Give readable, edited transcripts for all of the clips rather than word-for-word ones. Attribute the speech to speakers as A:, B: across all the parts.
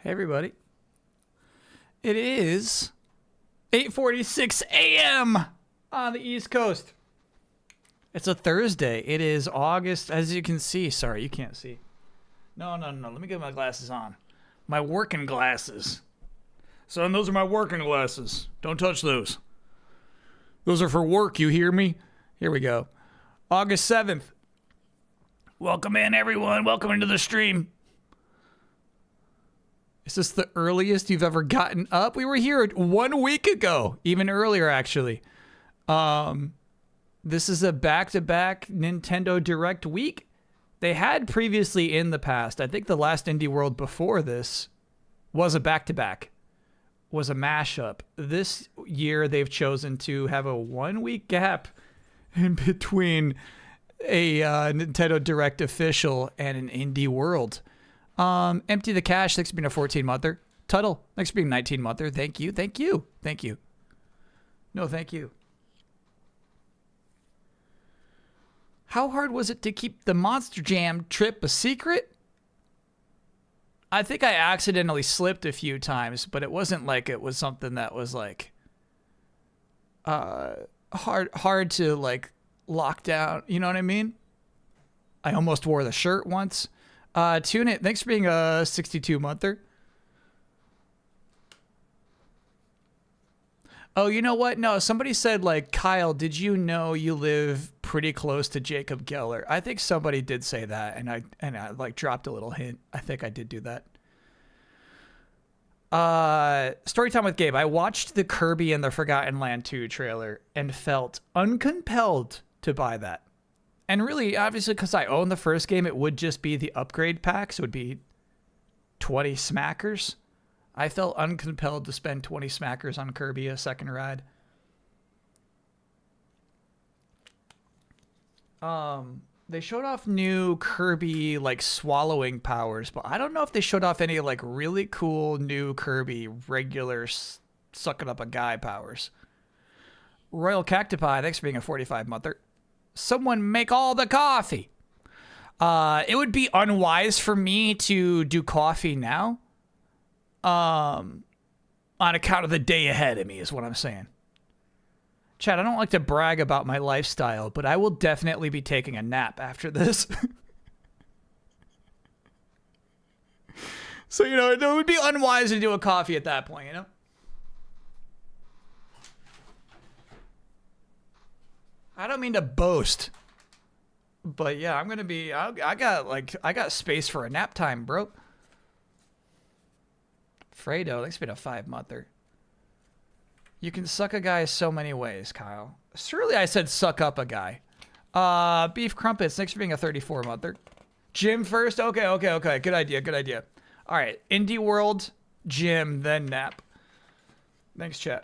A: Hey, everybody. It is 8:46 a.m. on the East Coast. It's a Thursday. It is August, as you can see. Sorry, you can't see. No. Let me get my glasses on. My working glasses. Son, those are my working glasses. Don't touch those. Those are for work, you hear me? Here we go. August 7th. Welcome in, everyone. Welcome into the stream. Is this the earliest you've ever gotten up? We were here 1 week ago, even earlier, actually. This is a back-to-back Nintendo Direct week. They had previously in the past, I think the last Indie World before this was a back-to-back, was a mashup. This year, they've chosen to have a 1 week gap in between a Nintendo Direct official and an Indie World. Empty the Cash, thanks for being a 14-monther. Tuttle, thanks for being a 19-monther. Thank you. No, thank you. How hard was it to keep the Monster Jam trip a secret? I think I accidentally slipped a few times, but it wasn't like it was something that was like hard to like lock down. You know what I mean? I almost wore the shirt once. Tune it. Thanks for being a 62-monther. Oh, you know what? No, somebody said, like, Kyle, did you know you live pretty close to Jacob Geller? I think somebody did say that, and I like dropped a little hint. I think I did do that. Storytime with Gabe. I watched the Kirby and the Forgotten Land 2 trailer and felt uncompelled to buy that. And really, obviously, because I own the first game, it would just be the upgrade packs. It would be 20 smackers. I felt uncompelled to spend 20 smackers on Kirby a second ride. They showed off new Kirby, like, swallowing powers, but I don't know if they showed off any, like, really cool new Kirby regular sucking up a guy powers. Royal Cactipie, thanks for being a 45-monther. Someone make all the coffee. It would be unwise for me to do coffee now. On account of the day ahead of me is what I'm saying. Chad, I don't like to brag about my lifestyle, but I will definitely be taking a nap after this. So, you know, it would be unwise to do a coffee at that point, you know? I don't mean to boast, but yeah, I'm gonna be. I got space for a nap time, bro. Fredo, thanks for being a 5-monther. You can suck a guy so many ways, Kyle. Surely I said suck up a guy. Beef Crumpets, thanks for being a 34-monther. Jim first. Okay. Good idea. All right, Indie World, Jim, then nap. Thanks, chat.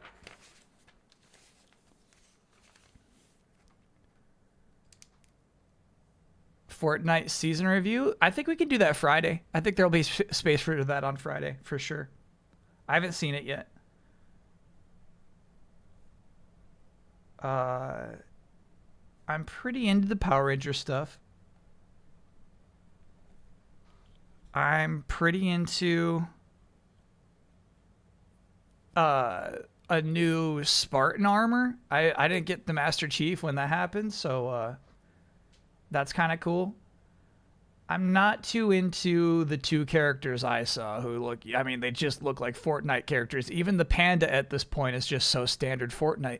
A: Fortnite season review. I think we can do that Friday. I think there'll be space for that on Friday for sure. I haven't seen it yet. I'm pretty into the Power Ranger stuff. I'm pretty into a new Spartan armor. I didn't get the Master Chief when that happened, so that's kind of cool. I'm not too into the two characters I saw who look, I mean, they just look like Fortnite characters. Even the panda at this point is just so standard Fortnite.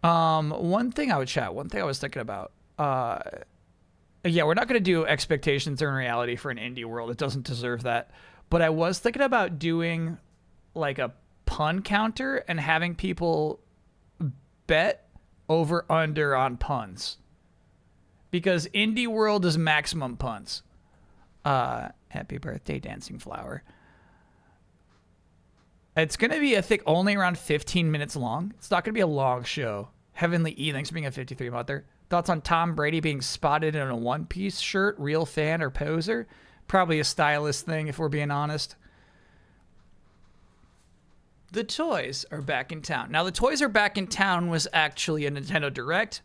A: One thing I was thinking about, yeah, we're not going to do expectations or reality for an Indie World. It doesn't deserve that. But I was thinking about doing like a pun counter and having people bet over under on puns, because Indie World is maximum puns. Happy birthday, Dancing Flower. It's going to be, I think, only around 15 minutes long. It's not going to be a long show. Heavenly E, thanks for being a 53-monther. Thoughts on Tom Brady being spotted in a one-piece shirt? Real fan or poser? Probably a stylist thing, if we're being honest. The toys are back in town. Now, the toys are back in town was actually a Nintendo Direct.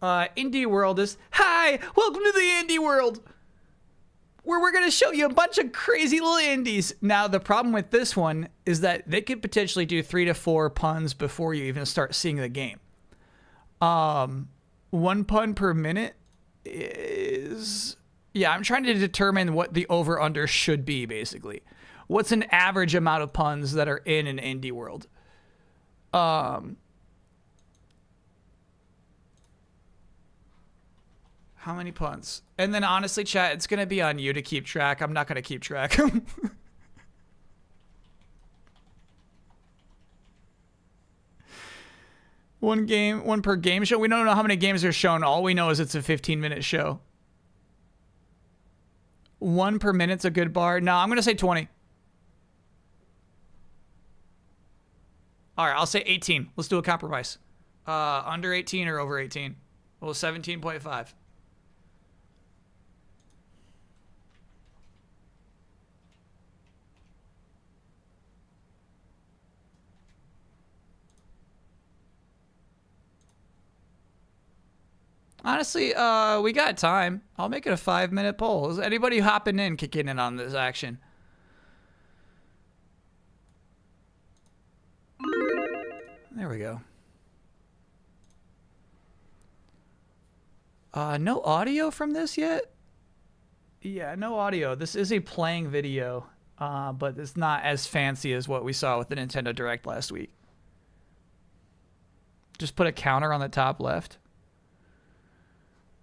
A: Indie World is, hi, welcome to the Indie World. where we're going to show you a bunch of crazy little indies. Now, the problem with this one is that they could potentially do 3 to 4 puns before you even start seeing the game. 1 pun per minute is... Yeah, I'm trying to determine what the over-under should be, basically. What's an average amount of puns that are in an indie world? How many puns? And then honestly, chat, it's going to be on you to keep track. I'm not going to keep track. One per game show. We don't know how many games are shown. All we know is it's a 15-minute show. 1 per minute's a good bar. No, I'm going to say 20. All right, I'll say 18. Let's do a compromise. Under 18 or over 18? Well, 17.5. Honestly, we got time. I'll make it a 5-minute poll. Is anybody hopping in, kicking in on this action? There we go. No audio from this yet? Yeah, no audio. This is a playing video, but it's not as fancy as what we saw with the Nintendo Direct last week. Just put a counter on the top left.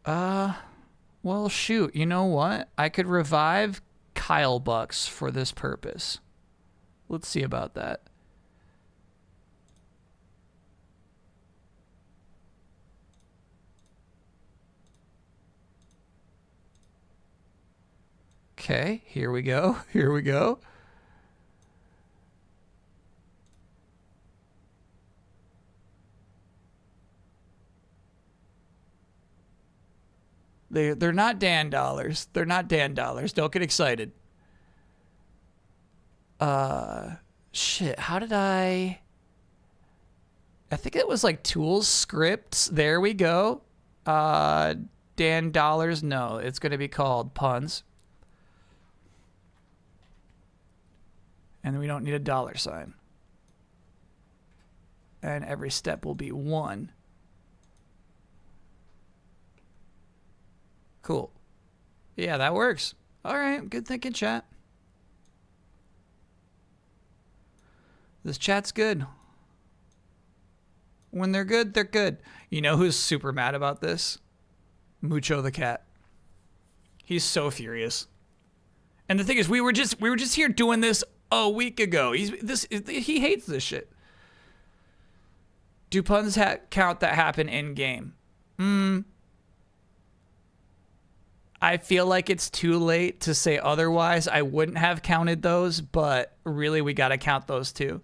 A: Well, shoot. You know what? I could revive Kyle Bucks for this purpose. Let's see about that. Okay, here we go. Here we go. They're not Dan dollars. They're not Dan dollars. Don't get excited. Shit. How did I think it was like tools, scripts. There we go. Dan dollars. No, it's going to be called puns. And we don't need a dollar sign. And every step will be 1. Cool. Yeah, that works. All right, good thinking, chat. This chat's good. When they're good, they're good. You know who's super mad about this? Mucho the cat. He's so furious. And the thing is, we were just here doing this a week ago. He hates this shit. Do puns count that happen in game? I feel like it's too late to say otherwise. I wouldn't have counted those, but really we got to count those too.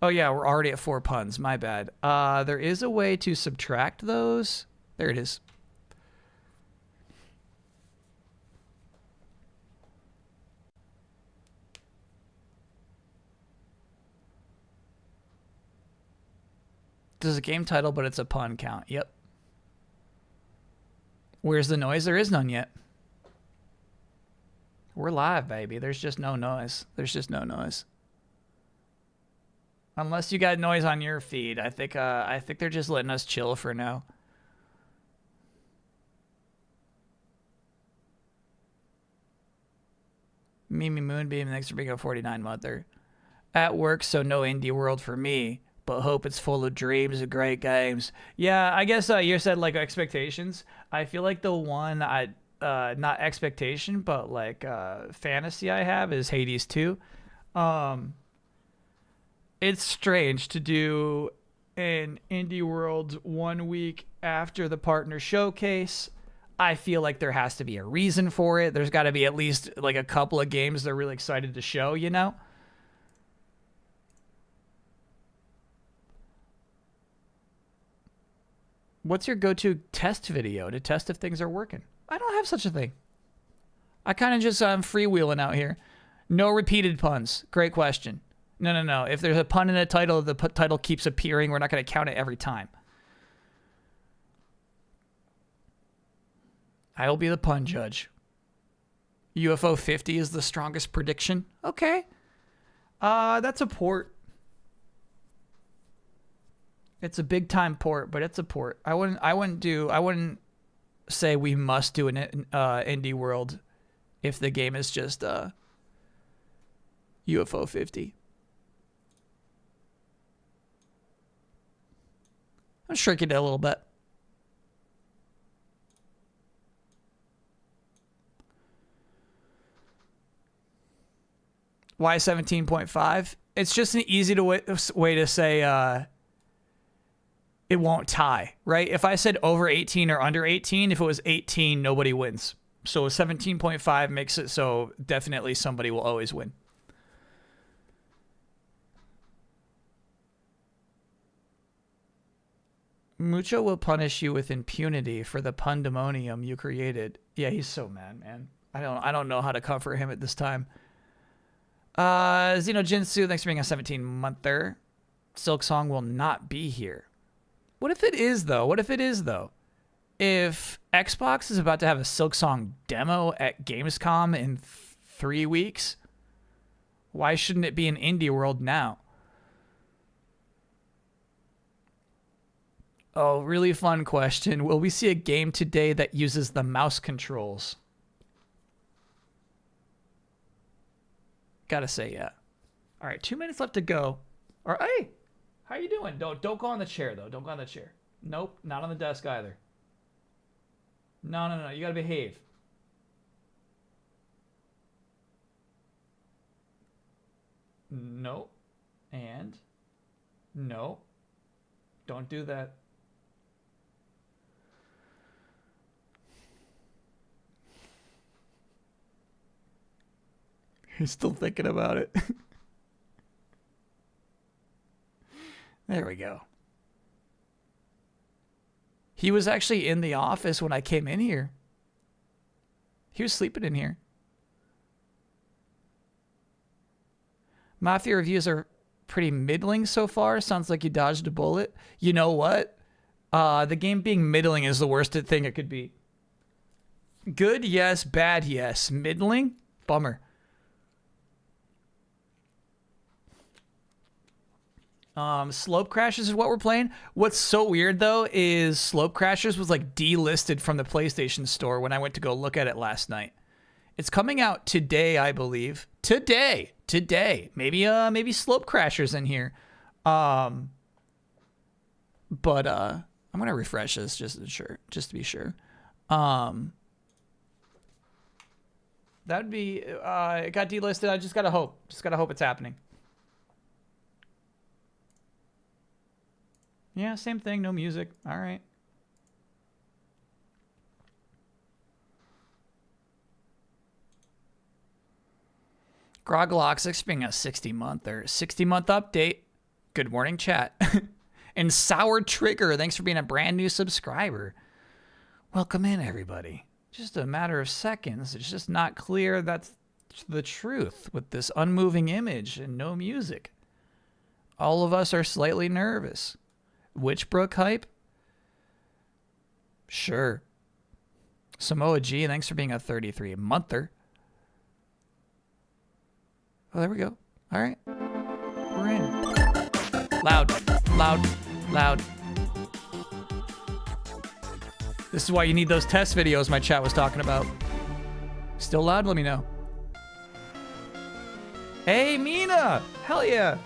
A: Oh yeah, we're already at 4 puns. My bad. There is a way to subtract those. There it is. There's a game title, but it's a pun count. Yep. Where's the noise? There is none yet. We're live, baby. There's just no noise. There's just no noise. Unless you got noise on your feed. I think they're just letting us chill for now. Mimi Moonbeam, thanks for being a 49 monther. At work, so no indie world for me, but hope it's full of dreams and great games. Yeah, I guess you said like expectations. I feel like the one not expectation, but like fantasy I have is Hades 2. It's strange to do an indie world 1 week after the partner showcase. I feel like there has to be a reason for it. There's got to be at least like a couple of games they're really excited to show, you know? What's your go-to test video to test if things are working? I don't have such a thing. I kind of just freewheeling out here. No repeated puns. Great question. No. If there's a pun in a title, the title keeps appearing. We're not going to count it every time. I will be the pun judge. UFO 50 is the strongest prediction. Okay. That's a port. It's a big time port, but it's a port. I wouldn't say we must do an indie world if the game is just UFO 50. I'm shrinking it a little bit. Why 17.5? It's just an easy way to say it won't tie, right? If I said over 18 or under 18, if it was 18, nobody wins. So 17.5 makes it so definitely somebody will always win. Mucho will punish you with impunity for the pandemonium you created. Yeah, he's so mad, man. I don't know how to comfort him at this time. Xeno Jinsu, thanks for being a 17-monther. Silk Song will not be here. What if it is, though? If Xbox is about to have a Silk Song demo at Gamescom in 3 weeks, why shouldn't it be in Indie World now? Oh, really fun question. Will we see a game today that uses the mouse controls? Gotta say, yeah. All right, 2 minutes left to go. All right, hey, how you doing? Don't go on the chair, though. Don't go on the chair. Nope, not on the desk either. No. You gotta behave. No. And no. Don't do that. He's still thinking about it. There we go. He was actually in the office when I came in here. He was sleeping in here. Mafia reviews are pretty middling so far. Sounds like you dodged a bullet. You know what? The game being middling is the worst thing it could be. Good, yes. Bad, yes. Middling? Bummer. Slope Crashers is what we're playing. What's so weird, though, is Slope Crashers was, like, delisted from the PlayStation Store when I went to go look at it last night. It's coming out today, I believe. Today. Maybe Slope Crashers in here. But I'm gonna refresh this just to be sure. That'd be it got delisted. I just gotta hope. It's happening. Yeah, same thing. No music. All right. Groglox being a 60-month update. Good morning, chat. And Sour Trigger, thanks for being a brand new subscriber. Welcome in, everybody. Just a matter of seconds. It's just not clear that's the truth with this unmoving image and no music. All of us are slightly nervous. Witchbrook hype? Sure. Samoa G, thanks for being a 33-monther. Oh, there we go. All right. We're in. Loud. This is why you need those test videos my chat was talking about. Still loud? Let me know. Hey, Mina! Hell yeah!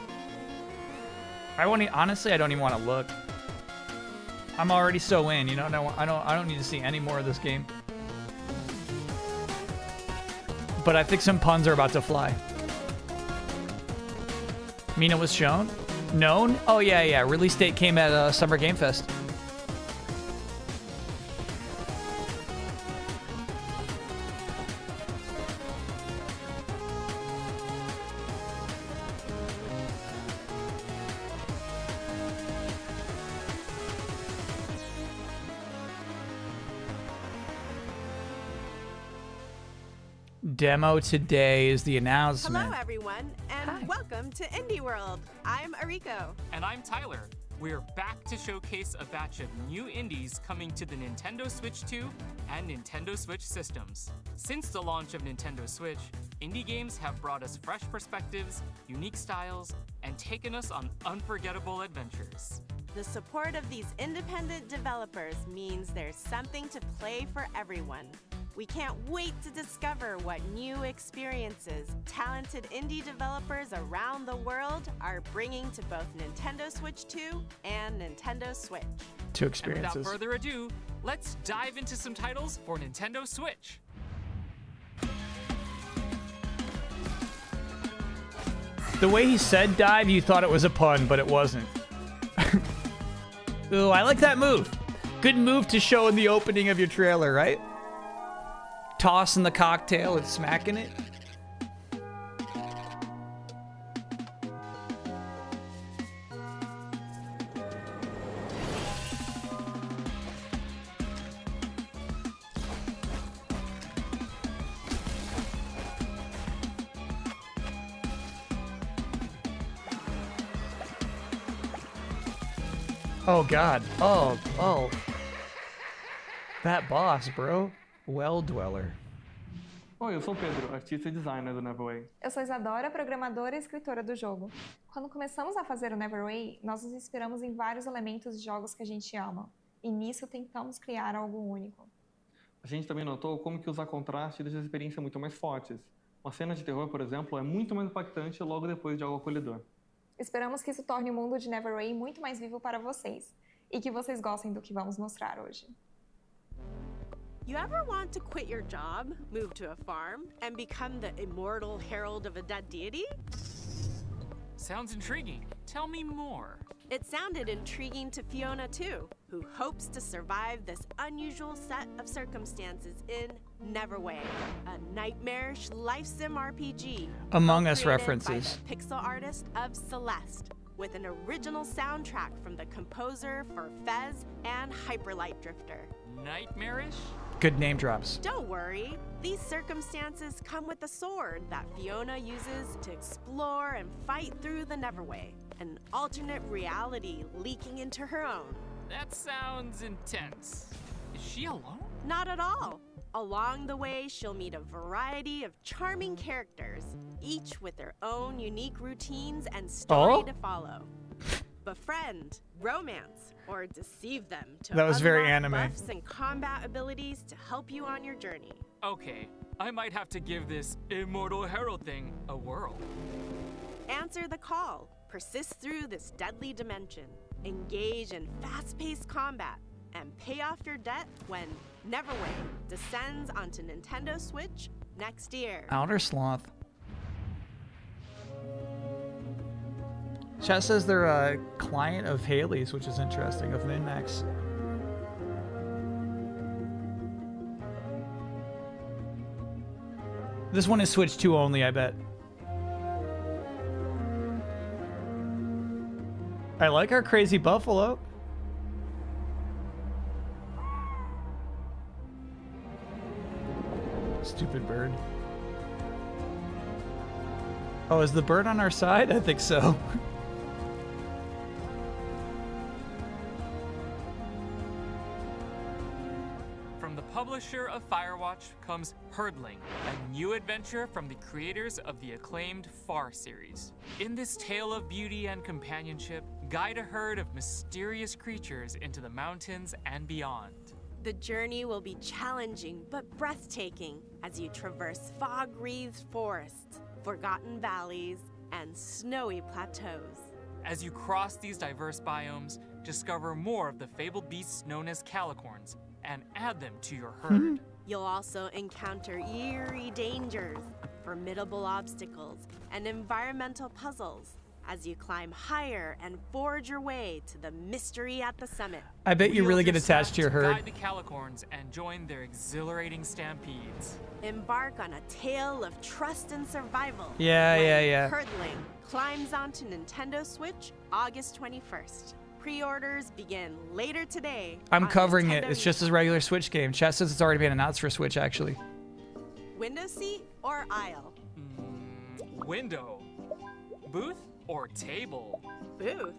A: Honestly, I don't even want to look. I'm already so in, you know. I don't need to see any more of this game. But I think some puns are about to fly. Mina was shown? Known? Oh yeah. Release date came at Summer Game Fest. Demo today is the announcement.
B: Hello, everyone, and welcome to Indie World. I'm Ariko.
C: And I'm Tyler.
B: We're back to showcase a batch of new indies coming to the Nintendo Switch 2 and Nintendo Switch systems. Since the launch of Nintendo Switch, indie games have brought us fresh perspectives, unique styles, and taken us on unforgettable adventures.
C: The support of these independent developers means there's something to play for everyone. We can't wait to discover what new experiences talented indie developers around the world are bringing to both Nintendo Switch 2 and Nintendo Switch.
A: Two
B: And
A: experiences.
B: without further ado, let's dive into some titles for Nintendo Switch.
A: The way he said dive, you thought it was a pun, but it wasn't. Ooh, I like that move. Good move to show in the opening of your trailer, right? Tossing the cocktail and smacking it. Oh God. Oh. That boss, bro. Well Dweller.
D: Oi, eu sou o Pedro, artista e designer do Neverway.
E: Eu sou Isadora, programadora e escritora do jogo. Quando começamos a fazer o Neverway, nós nos inspiramos em vários elementos de jogos que a gente ama. E nisso tentamos criar algo único.
D: A gente também notou como que usar contraste deixa a experiência muito mais fortes. Uma cena de terror, por exemplo, é muito mais impactante logo depois de algo acolhedor.
E: Esperamos que isso torne o mundo de Neverway muito mais vivo para vocês. E que vocês gostem do que vamos mostrar hoje.
C: You ever want to quit your job, move to a farm, and become the immortal herald of a dead deity?
B: Sounds intriguing. Tell me more.
C: It sounded intriguing to Fiona too, who hopes to survive this unusual set of circumstances in Neverway, a nightmarish life sim RPG.
A: Among Us
C: created
A: references.
C: By the pixel artist of Celeste, with an original soundtrack from the composer for Fez and Hyperlight Drifter.
B: Nightmarish?
A: Good name drops.
C: Don't worry, these circumstances come with a sword that Fiona uses to explore and fight through the Neverway, an alternate reality leaking into her own.
B: That sounds intense. Is she alone?
C: Not at all. Along the way, she'll meet a variety of charming characters, each with their own unique routines and story to follow. Befriend, romance, or deceive them to
A: That was very
C: unlock
A: anime.
C: buffs and combat abilities to help you on your journey.
B: Okay, I might have to give this Immortal Herald thing a whirl.
C: Answer the call, persist through this deadly dimension, engage in fast-paced combat, and pay off your debt when Neverway descends onto Nintendo Switch next year.
A: Outer Sloth. Chat says they're a client of Haley's, which is interesting, of MinMax. This one is Switch 2 only, I bet. I like our crazy buffalo. Stupid bird. Oh, is the bird on our side? I think so.
B: From the publisher of Firewatch comes Herdling, a new adventure from the creators of the acclaimed Far series. In this tale of beauty and companionship, guide a herd of mysterious creatures into the mountains and beyond.
C: The journey will be challenging but breathtaking as you traverse fog-wreathed forests, forgotten valleys, and snowy plateaus.
B: As you cross these diverse biomes, discover more of the fabled beasts known as calicorns and add them to your herd.
C: You'll also encounter eerie dangers, formidable obstacles, and environmental puzzles as you climb higher and forge your way to the mystery at the summit.
A: I bet you
B: Wield
A: really get
B: your
A: attached
B: staff
A: to your herd.
B: Guide the calicorns and join their exhilarating stampedes.
C: Embark on a tale of trust and survival.
A: Yeah,
C: when
A: yeah.
C: Herdling climbs onto Nintendo Switch August 21st. Pre-orders begin later today.
A: I'm
C: on
A: covering it.
C: Nintendo
A: It's just a regular Switch game. Chat says it's already been announced for Switch, actually.
C: Window seat or aisle?
B: Window. Booth or table?
C: Booth.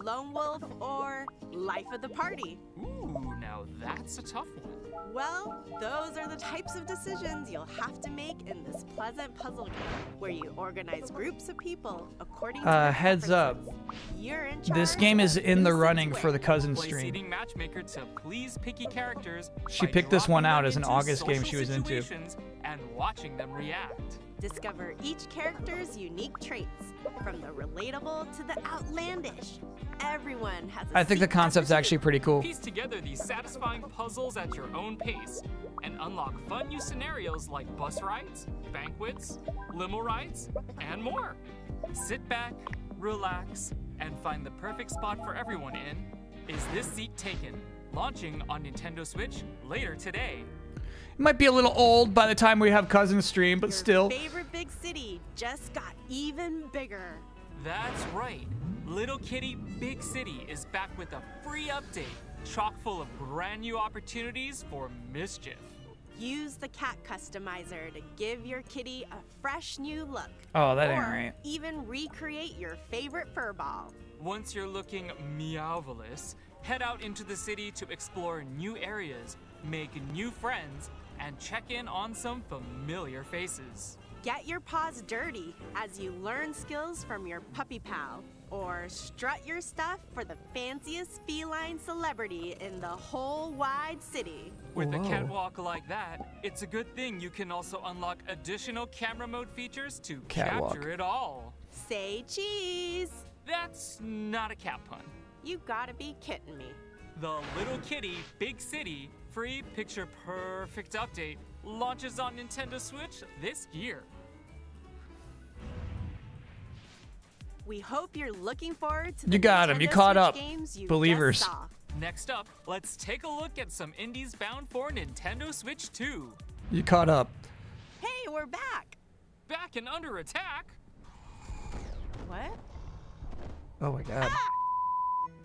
C: Lone Wolf or Life of the Party?
B: Ooh, now that's a tough one.
C: Well, those are the types of decisions you'll have to make in this pleasant puzzle game, where you organize groups of people according to their
A: Heads up.
C: preferences. You're in
A: This
C: charge
A: game
C: of
A: is in the
C: who
A: running
C: sits
A: for the
C: where.
A: cousin
B: Play
A: stream.
B: seeding matchmaker to please picky characters.
A: She
B: by
A: picked this one
B: dropping
A: out
B: them
A: as an
B: into
A: August game she
B: social
A: was into.
B: situations and watching them react.
C: Discover each character's unique traits, from the relatable to the outlandish. Everyone has a
A: I think the
C: seat at
A: concept's
C: the
A: actually
C: table.
A: pretty cool.
B: Piece together these satisfying puzzles at your own pace and unlock fun new scenarios like bus rides, banquets, limo rides, and more. Sit back, relax, and find the perfect spot for everyone in Is This Seat Taken? Launching on Nintendo Switch later today.
A: It might be a little old by the time we have cousin stream, but
C: Your
A: still.
C: favorite big city just got even bigger.
B: That's right. Little Kitty Big City is back with a free update, chock full of brand new opportunities for mischief.
C: Use the cat customizer to give your kitty a fresh new look.
A: Oh, that ain't
C: or
A: right.
C: even recreate your favorite fur ball.
B: Once you're looking meowvelous, head out into the city to explore new areas, make new friends, and check in on some familiar faces.
C: Get your paws dirty as you learn skills from your puppy pal. Or strut your stuff for the fanciest feline celebrity in the whole wide city.
B: With a
A: Whoa.
B: catwalk like that, it's a good thing you can also unlock additional camera mode features to
A: Catwalk.
B: capture it all.
C: Say cheese!
B: That's not a cat pun.
C: You gotta be kidding me.
B: The Little Kitty Big City free picture perfect update launches on Nintendo Switch this year.
C: We hope you're looking forward to
A: You
C: the
A: got 'em. You
C: Nintendo
A: caught
C: Switch
A: up.
C: games you
A: Believers.
C: just saw.
B: Next up, let's take a look at some indies bound for Nintendo Switch 2.
A: You caught up.
C: Hey, we're back!
B: Back and under attack.
C: What?
A: Oh my god.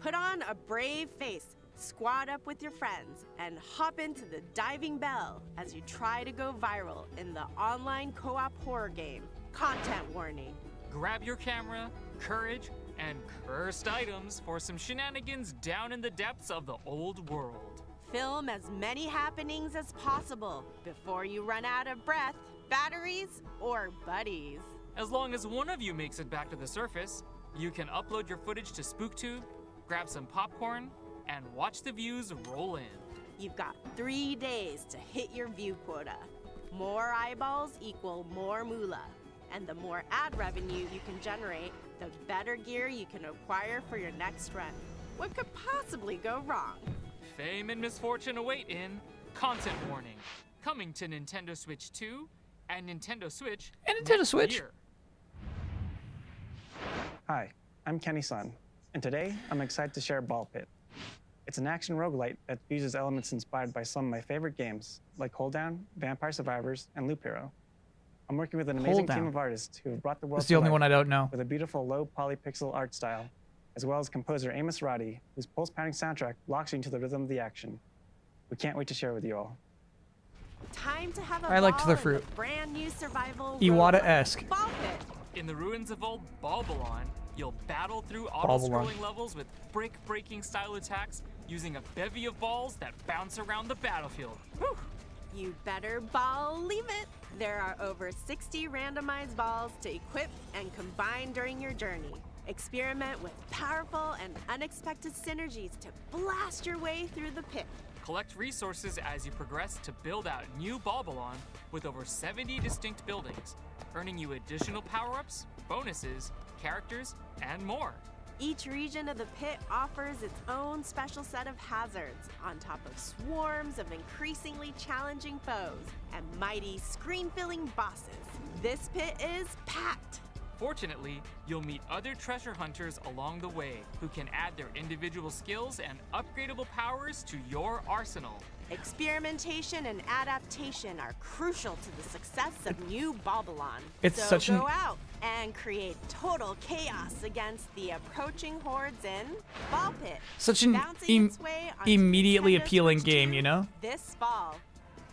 C: Put on a brave face, squad up with your friends, and hop into the Diving Bell as you try to go viral in the online co-op horror game. Content warning.
B: Grab your camera, courage, and cursed items for some shenanigans down in the depths of the old world.
C: Film as many happenings as possible before you run out of breath, batteries, or buddies.
B: As long as one of you makes it back to the surface, you can upload your footage to SpookTube, grab some popcorn, and watch the views roll in.
C: You've got 3 days to hit your view quota. More eyeballs equal more moolah. And the more ad revenue you can generate, the better gear you can acquire for your next run. What could possibly go wrong?
B: Fame and misfortune await in Content Warning, coming to Nintendo Switch 2 and Nintendo Switch
A: And Nintendo
B: next
A: Switch.
B: year.
F: Hi, I'm Kenny Sun, and today I'm excited to share Ball Pit. It's an action roguelite that fuses elements inspired by some of my favorite games, like Hold Down, Vampire Survivors, and Loop Hero. I'm working with an amazing
A: Hold
F: team
A: Down.
F: of artists who have brought the world
A: That's the
F: to
A: only
F: life
A: one I don't know.
F: with a beautiful low polypixel art style, as well as composer Amos Roddy, whose pulse-pounding soundtrack locks you into the rhythm of the action. We can't wait to share with you all.
C: Time to have a
A: I liked
C: ball
A: the
C: in
A: fruit.
C: brand new survival
A: Iwata-esque.
C: roguelike, Ball Pit.
B: In the ruins of old Balbalon, you'll battle through
A: Balbalon.
B: auto-scrolling levels with brick-breaking style attacks using a bevy of balls that bounce around the battlefield. Whew.
C: You better believe it. There are over 60 randomized balls to equip and combine during your journey. Experiment with powerful and unexpected synergies to blast your way through the pit.
B: Collect resources as you progress to build out new Balbalon with over 70 distinct buildings, earning you additional power-ups, bonuses, characters, and more.
C: Each region of the pit offers its own special set of hazards, on top of swarms of increasingly challenging foes and mighty screen-filling bosses. This pit is packed.
B: Fortunately, you'll meet other treasure hunters along the way who can add their individual skills and upgradable powers to your arsenal.
C: Experimentation and adaptation are crucial to the success of new Balbalon.
A: It's
C: so
A: such an-
C: go out and create total chaos against the approaching hordes in Ball Pit.
A: Such an
C: Bouncing its way onto
A: immediately
C: Nintendo
A: appealing
C: Switch
A: game,
C: 2
A: you know?
C: This fall.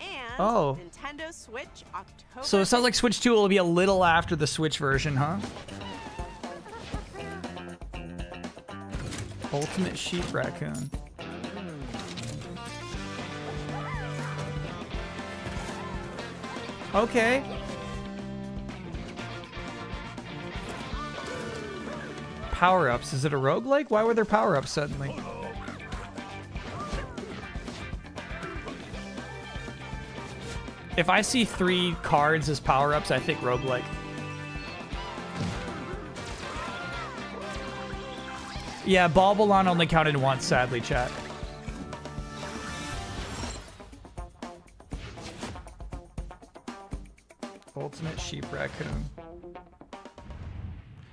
C: And
A: Oh.
C: Nintendo Switch October.
A: So it sounds like Switch 2 will be a little after the Switch version, huh? Ultimate sheep raccoon. Okay. Power-ups. Is it a roguelike? Why were there power-ups suddenly? If I see 3 cards as power-ups, I think roguelike. Yeah, Balbalon only counted once, sadly, chat. Ultimate sheep raccoon.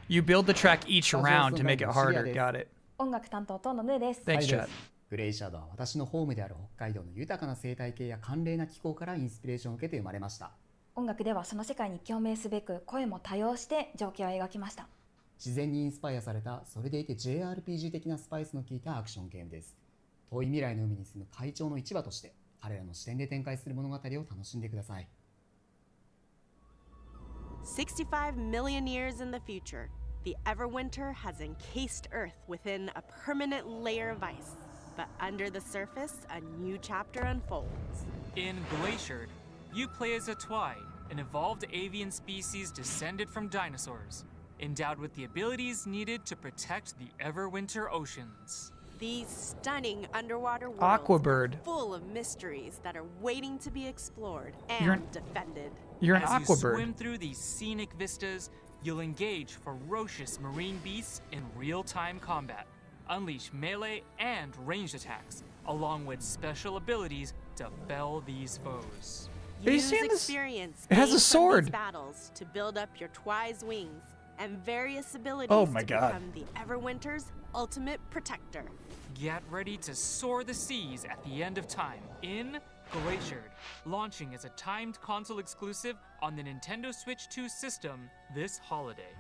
A: You build the track each round to make it harder. Got it.
G: 音楽担当とのヌーです。
A: Thanks, chat.
H: グレイシャドウは私のホームである北海道の豊かな生態系や寒冷な気候からインスピレーションを受けて生まれました。
G: 音楽ではその世界に共鳴すべく声も多用して情景を描きました。
H: 自然にインスパイアされた、それでいて JRPG 的なスパイスの効いたアクションゲームです。遠い未来の海に住む怪鳥の市場として、彼らの視点で展開する物語を楽しんでください。
C: 65 million years in the future, the Everwinter has encased Earth within a permanent layer of ice. But under the surface, a new chapter unfolds.
B: In Glaciered, you play as a Twai, an evolved avian species descended from dinosaurs, endowed with the abilities needed to protect the Everwinter oceans.
C: These stunning underwater worlds
A: Aquabird.
C: are full of mysteries that are waiting to be explored
A: You're
C: and
A: an-
C: defended.
A: You're an
B: As you
A: Aquabird.
B: swim through these scenic vistas, you'll engage ferocious marine beasts in real-time combat, unleash melee and ranged attacks, along with special abilities to fell these foes.
A: Are you
C: Use
A: seeing this?
C: experience
A: It has a
C: gained from these
A: sword.
C: battles to build up your Twi's wings and various abilities
A: Oh my
C: to
A: God.
C: become the Everwinter's ultimate protector.
B: Get ready to soar the seas at the end of time in Glaciered, launching as a timed console exclusive on the Nintendo Switch 2 system this holiday.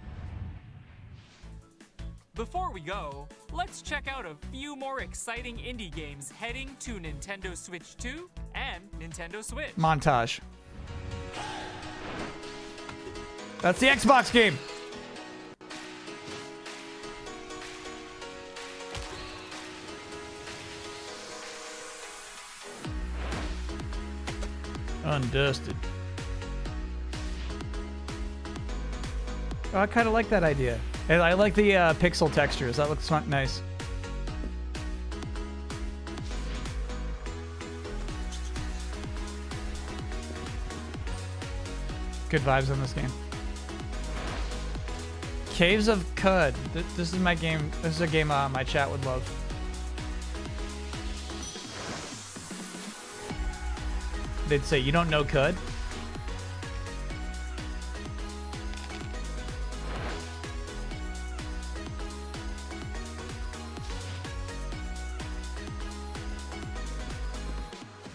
B: Before we go, let's check out a few more exciting indie games heading to Nintendo Switch 2 and Nintendo Switch.
A: Montage. That's the Xbox game. Undusted. Oh, I kind of like that idea. And I like the pixel textures. That looks nice. Good vibes on this game. Caves of Cud. This is my game. This is a game my chat would love. They'd say, you don't know Cud?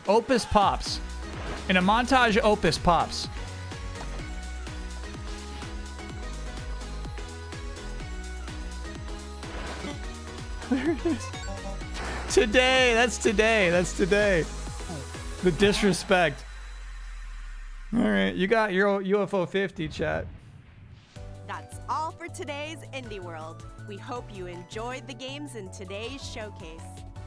A: Opus pops. In a montage, Opus pops. There it is. Today. That's today. That's today. The disrespect. All right, you got your UFO 50, chat.
C: That's all for today's Indie World. We hope you enjoyed the games in today's showcase.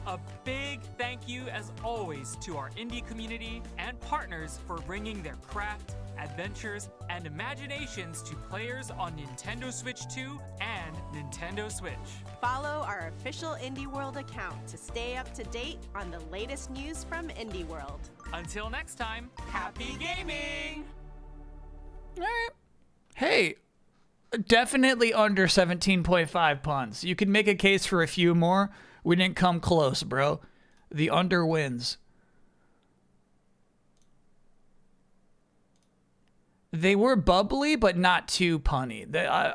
B: A big thank you, as always, to our indie community and partners for bringing their craft, adventures, and imaginations to players on Nintendo Switch 2 and Nintendo Switch.
C: Follow our official Indie World account to stay up to date on the latest news from Indie World.
B: Until next time, happy gaming!
A: All right. Hey, definitely under 17.5 puns. You could make a case for a few more. We didn't come close, bro. The under wins. They were bubbly, but not too punny.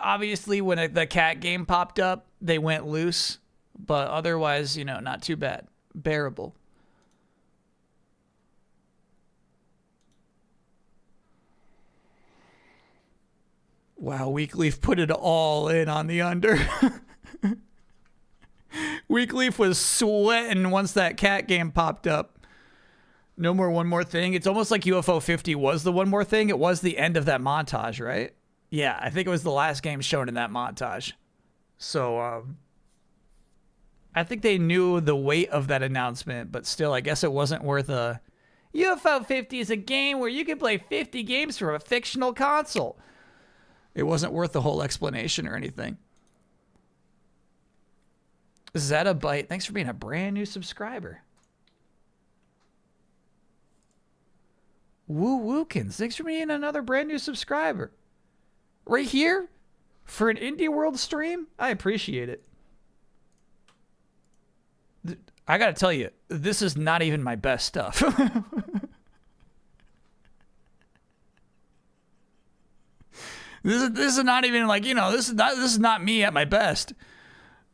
A: Obviously, when the cat game popped up, they went loose. But otherwise, not too bad. Bearable. Wow, Weekleaf put it all in on the under. Weekleaf was sweating once that cat game popped up. No more One More Thing. It's almost like UFO 50 was the One More Thing. It was the end of that montage, right? Yeah, I think it was the last game shown in that montage. So, I think they knew the weight of that announcement, but still, I guess it wasn't worth a... UFO 50 is a game where you can play 50 games from a fictional console. It wasn't worth the whole explanation or anything. Zettabyte, thanks for being a brand new subscriber. Woo Wookins, thanks for being another brand new subscriber. Right here? For an Indie World stream? I appreciate it. I gotta tell you, this is not even my best stuff. This is not even like, you know, this is not me at my best.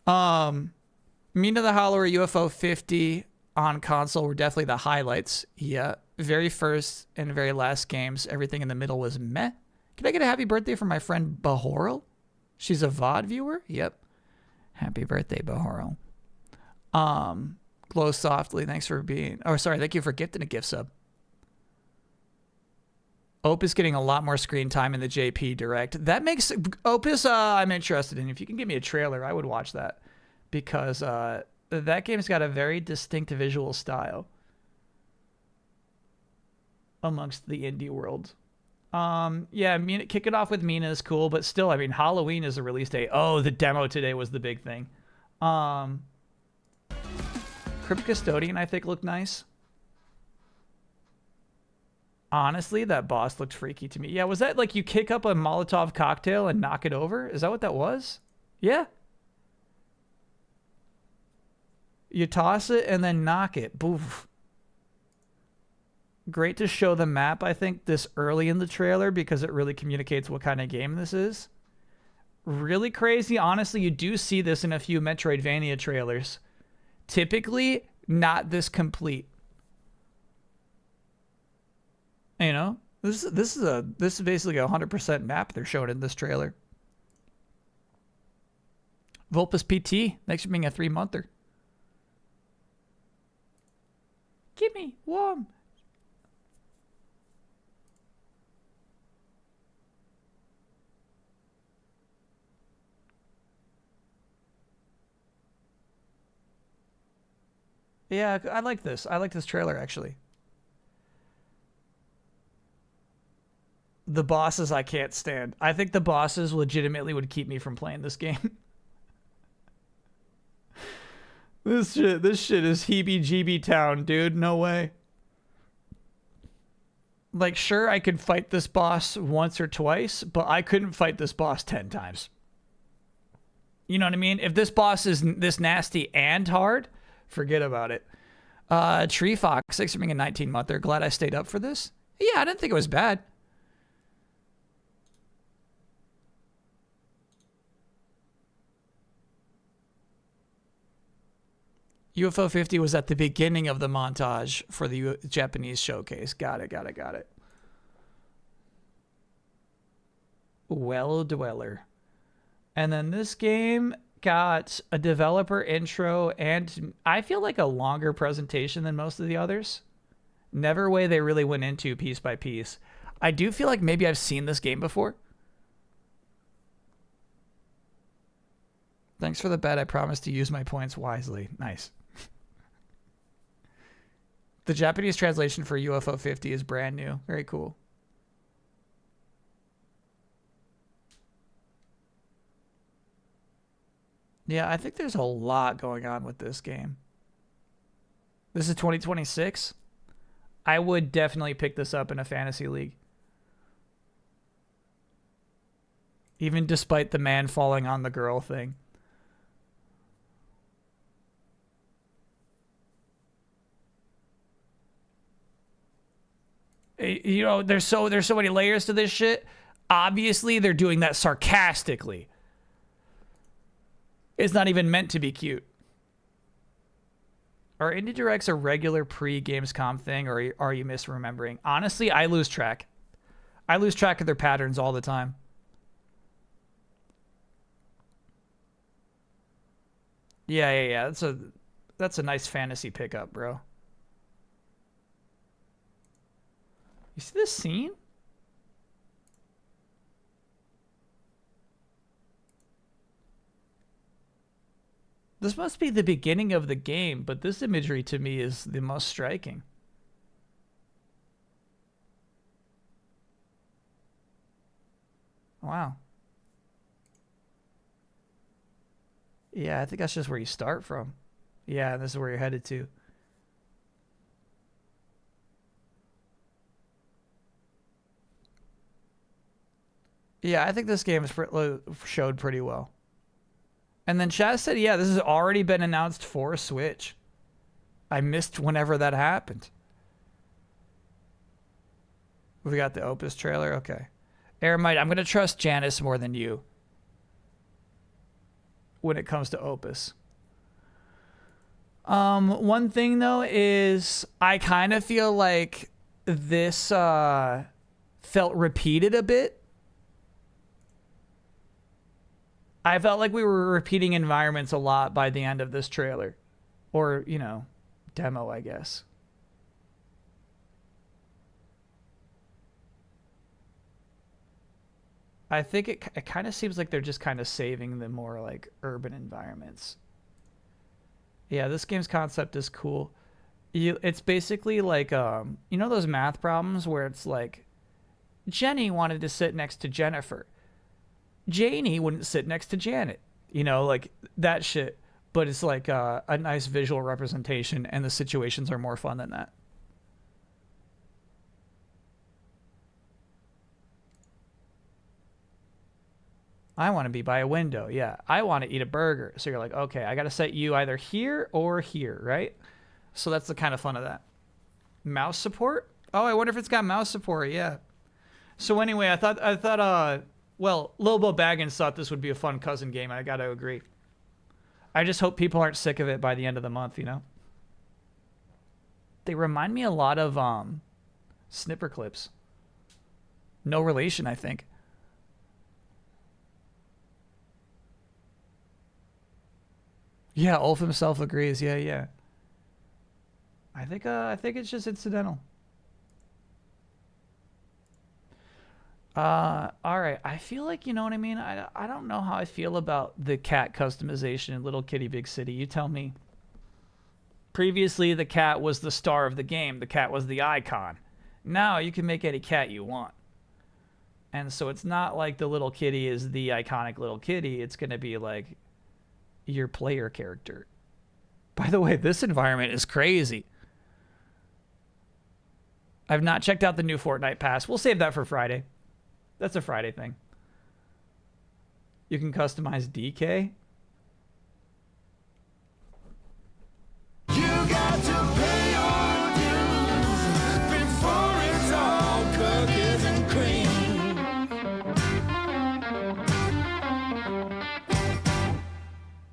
A: Mina the Hollower, UFO 50 on console were definitely the highlights. Yeah, very first and very last games. Everything in the middle was meh. Can I get a happy birthday from my friend Bahorel? She's a VOD viewer? Yep. Happy birthday, Bahorel. Glow Softly, thanks for being... Oh, sorry, thank you for gifting a gift sub. Opus getting a lot more screen time in the JP Direct. That makes... Opus, I'm interested in. If you can give me a trailer, I would watch that. Because that game's got a very distinct visual style amongst the indie world. Yeah, kick it off with Mina is cool, but still, I mean, Halloween is a release date. Oh, the demo today was the big thing. Crypt Custodian, I think, looked nice. Honestly, that boss looked freaky to me. Yeah, was that like you kick up a Molotov cocktail and knock it over? Is that what that was? Yeah. You toss it and then knock it. Boof. Great to show the map, I think, this early in the trailer because it really communicates what kind of game this is. Really crazy. Honestly, you do see this in a few Metroidvania trailers. Typically, not this complete. You know, this is basically a 100% map they're showing in this trailer. Vulpus PT, thanks for being a 3-monther. Gimme one. Yeah, I like this. I like this trailer, actually. The bosses I can't stand. I think the bosses legitimately would keep me from playing this game. This shit is heebie-jeebie town, dude. No way. Like, sure, I could fight this boss once or twice, but I couldn't fight this boss 10 times. You know what I mean? If this boss is this nasty and hard, forget about it. Tree Fox, thanks for being a 19-monther. Glad I stayed up for this. Yeah, I didn't think it was bad. UFO 50 was at the beginning of the montage for the Japanese showcase. Got it. Well Dweller. And then this game got a developer intro and I feel like a longer presentation than most of the others. Never way they really went into piece by piece. I do feel like maybe I've seen this game before. Thanks for the bet. I promise to use my points wisely. Nice. The Japanese translation for UFO 50 is brand new. Very cool. Yeah, I think there's a lot going on with this game. This is 2026. I would definitely pick this up in a fantasy league. Even despite the man falling on the girl thing. You know, there's so many layers to this shit. Obviously, they're doing that sarcastically. It's not even meant to be cute. Are Indie Directs a regular pre-Gamescom thing, or are you misremembering? Honestly, I lose track. I lose track of their patterns all the time. Yeah. That's a nice fantasy pickup, bro. You see this scene? This must be the beginning of the game, but this imagery to me is the most striking. Wow. Yeah, I think that's just where you start from. Yeah, this is where you're headed to. Yeah, I think this game is showed pretty well. And then Chaz said, yeah, this has already been announced for Switch. I missed whenever that happened. We got the Opus trailer? Okay. Aramite, I'm going to trust Janice more than you when it comes to Opus. One thing, though, is I kind of feel like this felt repeated a bit. I felt like we were repeating environments a lot by the end of this trailer. Or, you know, demo, I guess. I think it kind of seems like they're just kind of saving the more, like, urban environments. Yeah, this game's concept is cool. It's basically like, you know those math problems where it's like, Jenny wanted to sit next to Jennifer. Janie wouldn't sit next to Janet, you know, like that shit. But it's like a nice visual representation, and the situations are more fun than that. I want to be by a window. Yeah, I want to eat a burger. So you're like, okay, I got to set you either here or here, right? So that's the kind of fun of that. Mouse support? Oh, I wonder if it's got mouse support. Yeah. So anyway, I thought, well, Lobo Baggins thought this would be a fun cousin game. I got to agree. I just hope people aren't sick of it by the end of the month, you know? They remind me a lot of Snipper Clips. No relation, I think. Yeah, Ulf himself agrees. Yeah. I think it's just incidental. All right. I feel like, you know what I mean? I don't know how I feel about the cat customization in Little Kitty Big City. You tell me. Previously, the cat was the star of the game. The cat was the icon. Now you can make any cat you want. And so it's not like the little kitty is the iconic little kitty. It's going to be like your player character. By the way, this environment is crazy. I've not checked out the new Fortnite pass. We'll save that for Friday. That's a Friday thing. You can customize DK.
I: You got to pay your dues before it's all cookies and cream.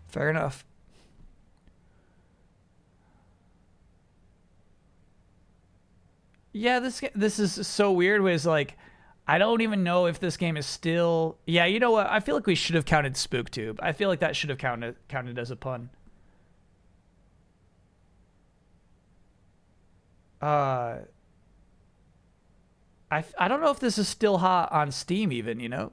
A: Fair enough. Yeah, this is so weird. Was like, I don't even know if this game is still. Yeah, you know what? I feel like we should have counted SpookTube. I feel like that should have counted as a pun. I don't know if this is still hot on Steam even, you know?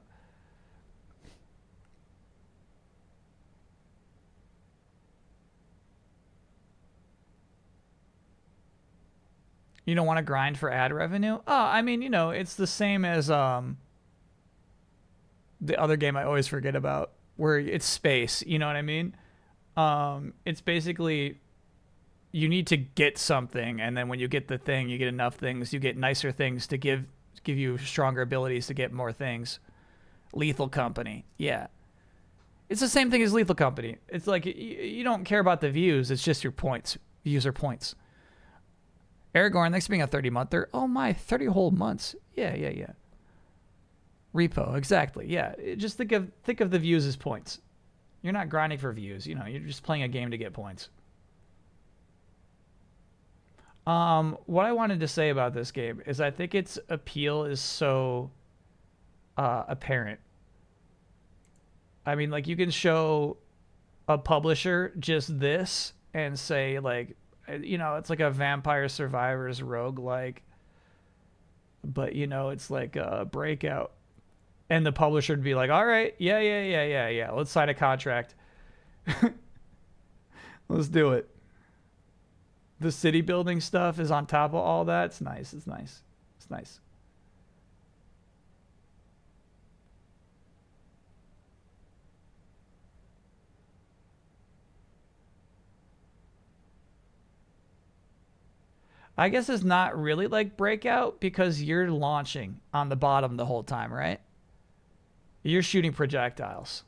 A: You don't want to grind for ad revenue? Oh, I mean, you know, it's the same as the other game I always forget about, where it's space, you know what I mean? It's basically you need to get something, and then when you get the thing, you get enough things, you get nicer things to give you stronger abilities to get more things. Lethal Company. Yeah. It's the same thing as Lethal Company. It's like you don't care about the views, it's just your points, user points. Aragorn, thanks for being a 30-monther. Oh my, 30 whole months. Yeah. Repo, exactly. Yeah, just think of the views as points. You're not grinding for views. You know, you're just playing a game to get points. What I wanted to say about this game is I think its appeal is so apparent. I mean, like, you can show a publisher just this and say, like, you know, it's like a Vampire Survivors roguelike, but, you know, it's like a Breakout. And the publisher would be like, all right, yeah, let's sign a contract. Let's do it. The city building stuff is on top of all that. It's nice. It's nice. It's nice. I guess it's not really like Breakout because you're launching on the bottom the whole time, right? You're shooting projectiles.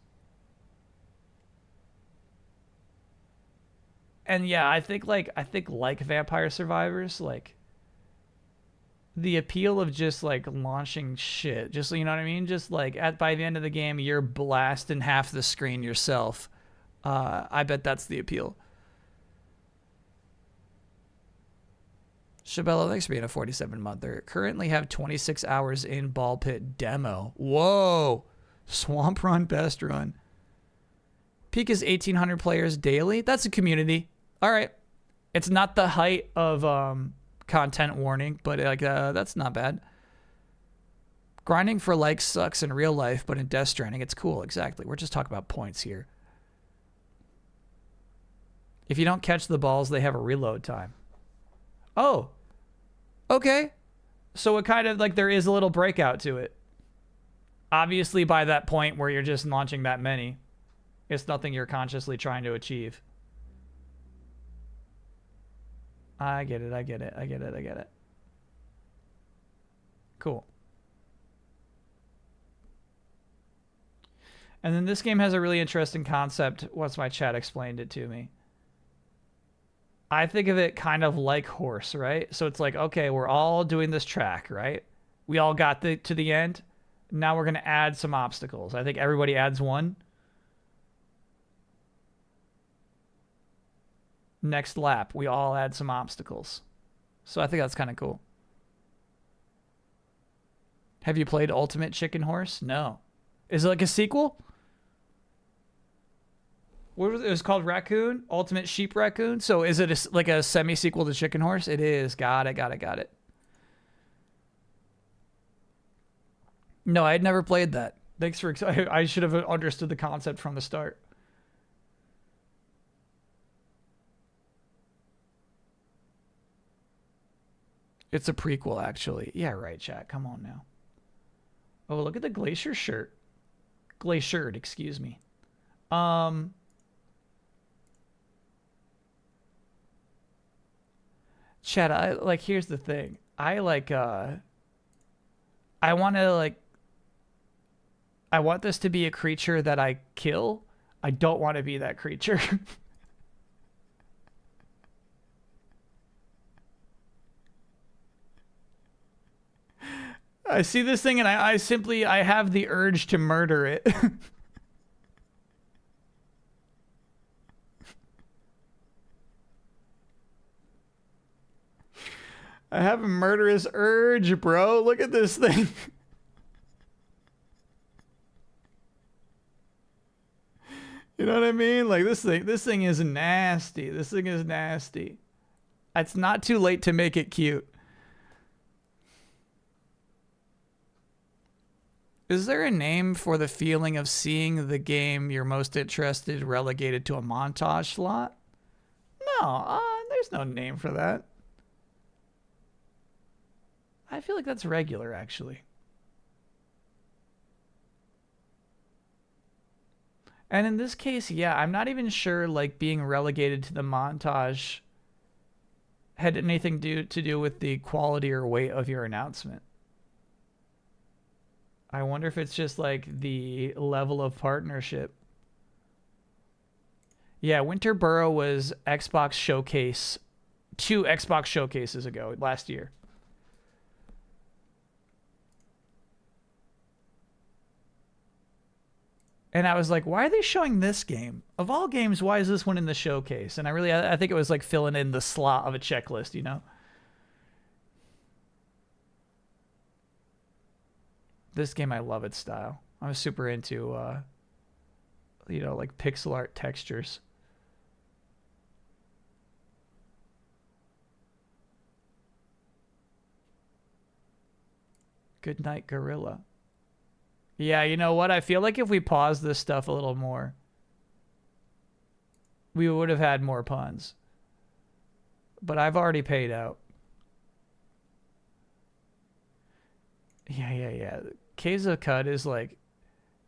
A: And yeah, I think like Vampire Survivors, like the appeal of just like launching shit, just, you know what I mean? Just like by the end of the game, you're blasting half the screen yourself. I bet that's the appeal. Shabella, thanks for being a 47-monther. Currently have 26 hours in Ball Pit demo. Whoa. Swamp Run, best run. Peak is 1,800 players daily. That's a community. All right. It's not the height of content warning, but like that's not bad. Grinding for likes sucks in real life, but in Death Stranding, it's cool. Exactly. We're just talking about points here. If you don't catch the balls, they have a reload time. Oh, okay. So it kind of like there is a little breakout to it. Obviously, by that point where you're just launching that many, it's nothing you're consciously trying to achieve. I get it. I get it. I get it. I get it. Cool. And then this game has a really interesting concept once my chat explained it to me. I think of it kind of like Horse, right? So it's like, okay, we're all doing this track, right? We all got to the end. Now we're going to add some obstacles. I think everybody adds one. Next lap, we all add some obstacles. So I think that's kind of cool. Have you played Ultimate Chicken Horse? No. Is it like a sequel? What was it? It was called Raccoon? Ultimate Sheep Raccoon? So is it like a semi-sequel to Chicken Horse? It is. Got it. No, I had never played that. Thanks for... I should have understood the concept from the start. It's a prequel, actually. Yeah, right, chat. Come on now. Oh, look at the Glacier shirt. Glaciered, excuse me. Chat, here's the thing. I want this to be a creature that I kill. I don't want to be that creature. I see this thing and I have the urge to murder it. I have a murderous urge, bro. Look at this thing. You know what I mean? Like this thing is nasty. This thing is nasty. It's not too late to make it cute. Is there a name for the feeling of seeing the game you're most interested relegated to a montage slot? No, there's no name for that. I feel like that's regular, actually. And in this case, yeah, I'm not even sure like being relegated to the montage had anything to do with the quality or weight of your announcement. I wonder if it's just like the level of partnership. Yeah, Winter Burrow was Xbox Showcase, 2 Xbox Showcases ago, last year. And I was like, why are they showing this game? Of all games, why is this one in the showcase? And I think it was like filling in the slot of a checklist, you know? This game, I love its style. I'm super into, like pixel art textures. Good night, Gorilla. Yeah, you know what? I feel like if we pause this stuff a little more. we would have had more puns. But I've already paid out. Yeah. Caves of Cud is like,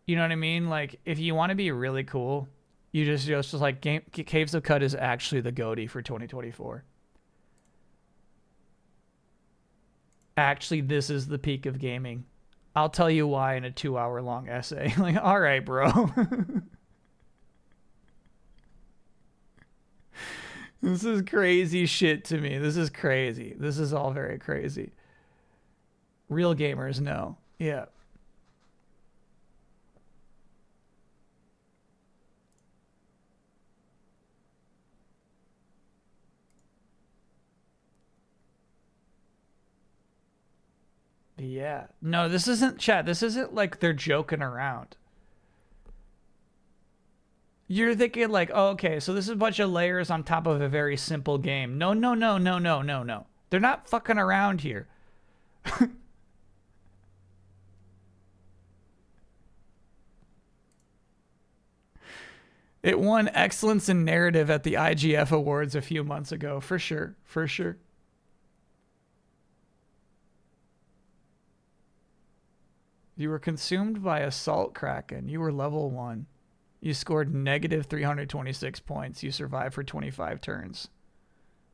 A: you know what I mean? Like, if you want to be really cool, you just like, Caves of Cud is actually the GOATY for 2024. Actually, this is the peak of gaming. I'll tell you why in a 2-hour-long essay. Like, all right, bro. This is crazy shit to me. This is crazy. This is all very crazy. Real gamers know. Yeah. Yeah. No, this isn't, chat. This isn't like they're joking around. You're thinking like, oh, okay, so this is a bunch of layers on top of a very simple game. No. They're not fucking around here. It won Excellence in Narrative at the IGF Awards a few months ago, for sure. For sure. You were consumed by a salt kraken. You were level 1. You scored negative 326 points. You survived for 25 turns.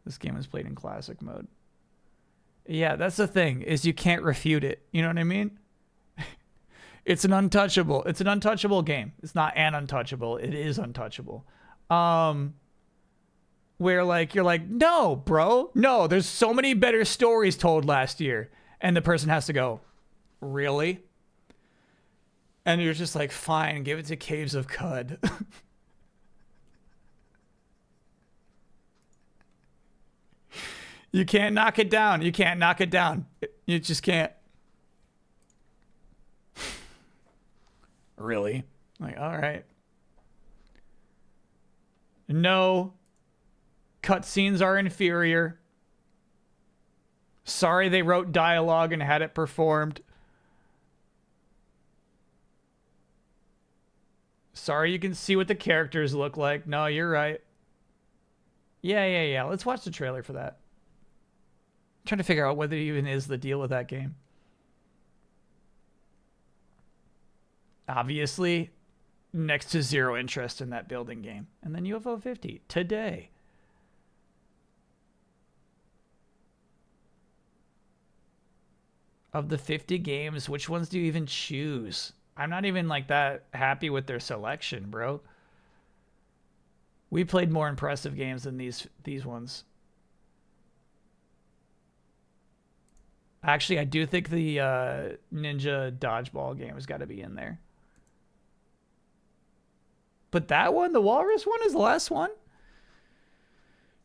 A: This game is played in classic mode. Yeah, that's the thing, is you can't refute it. You know what I mean? It's an untouchable. It's an untouchable game. It's not an untouchable. It is untouchable. Where like you're like, no, bro, no. There's so many better stories told last year, and the person has to go, really? And you're just like, fine, give it to Caves of Cud. You can't knock it down. You can't knock it down. You just can't. Really? Like, all right. No. Cutscenes are inferior. Sorry they wrote dialogue and had it performed. Sorry you can see what the characters look like. No, you're right. Yeah. Let's watch the trailer for that. I'm trying to figure out what even is the deal with that game. Obviously, next to zero interest in that building game. And then UFO 50 today. Of the 50 games, which ones do you even choose? I'm not even like that happy with their selection, bro. We played more impressive games than these ones. Actually, I do think the Ninja Dodgeball game has got to be in there. But that one, the Walrus one, is the last one?